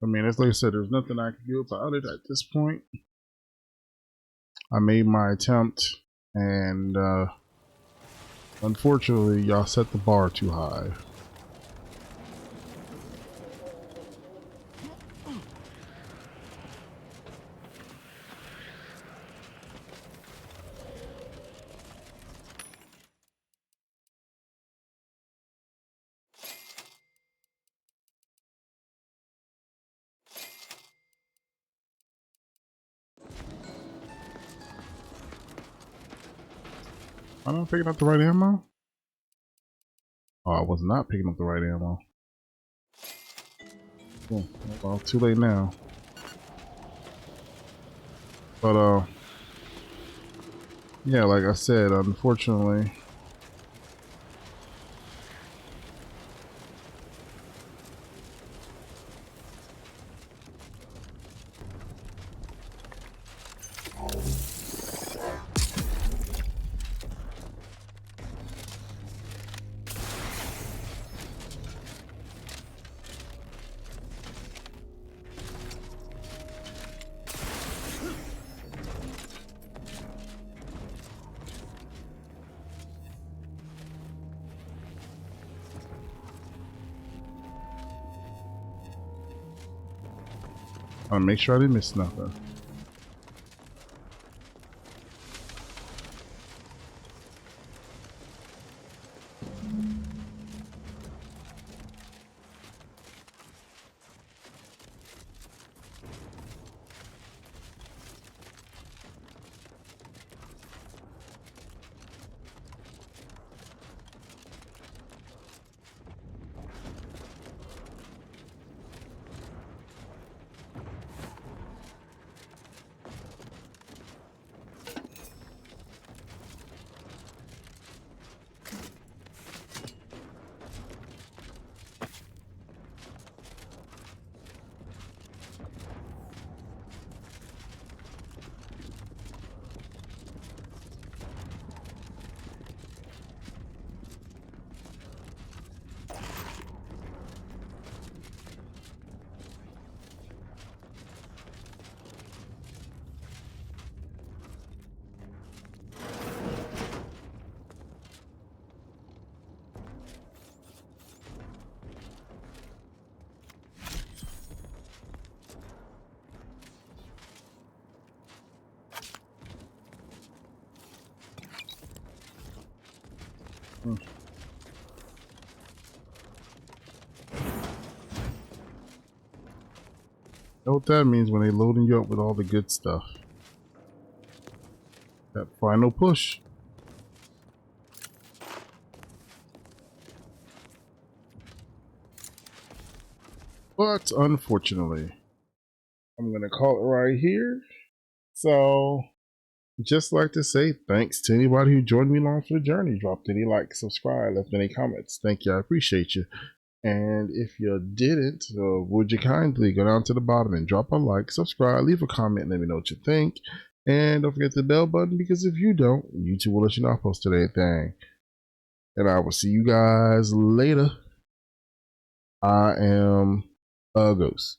I mean, it's like I said, there's nothing I can do about it at this point. I made my attempt, and unfortunately, y'all set the bar too high. I'm not picking up the right ammo? Oh, I was not picking up the right ammo. Oh, well, too late now. But, yeah, like I said, unfortunately, I want to make sure I didn't miss nothing. Hmm. Know what that means when they loading you up with all the good stuff. That final push. But unfortunately, I'm gonna call it right here. So just like to say thanks to anybody who joined me along for the journey. Dropped any likes, subscribe, left any comments. Thank you. I appreciate you. And if you didn't, would you kindly go down to the bottom and drop a like, subscribe, leave a comment, let me know what you think. And don't forget the bell button, because if you don't, YouTube will let you know I posted anything. And I will see you guys later. I am a ghost.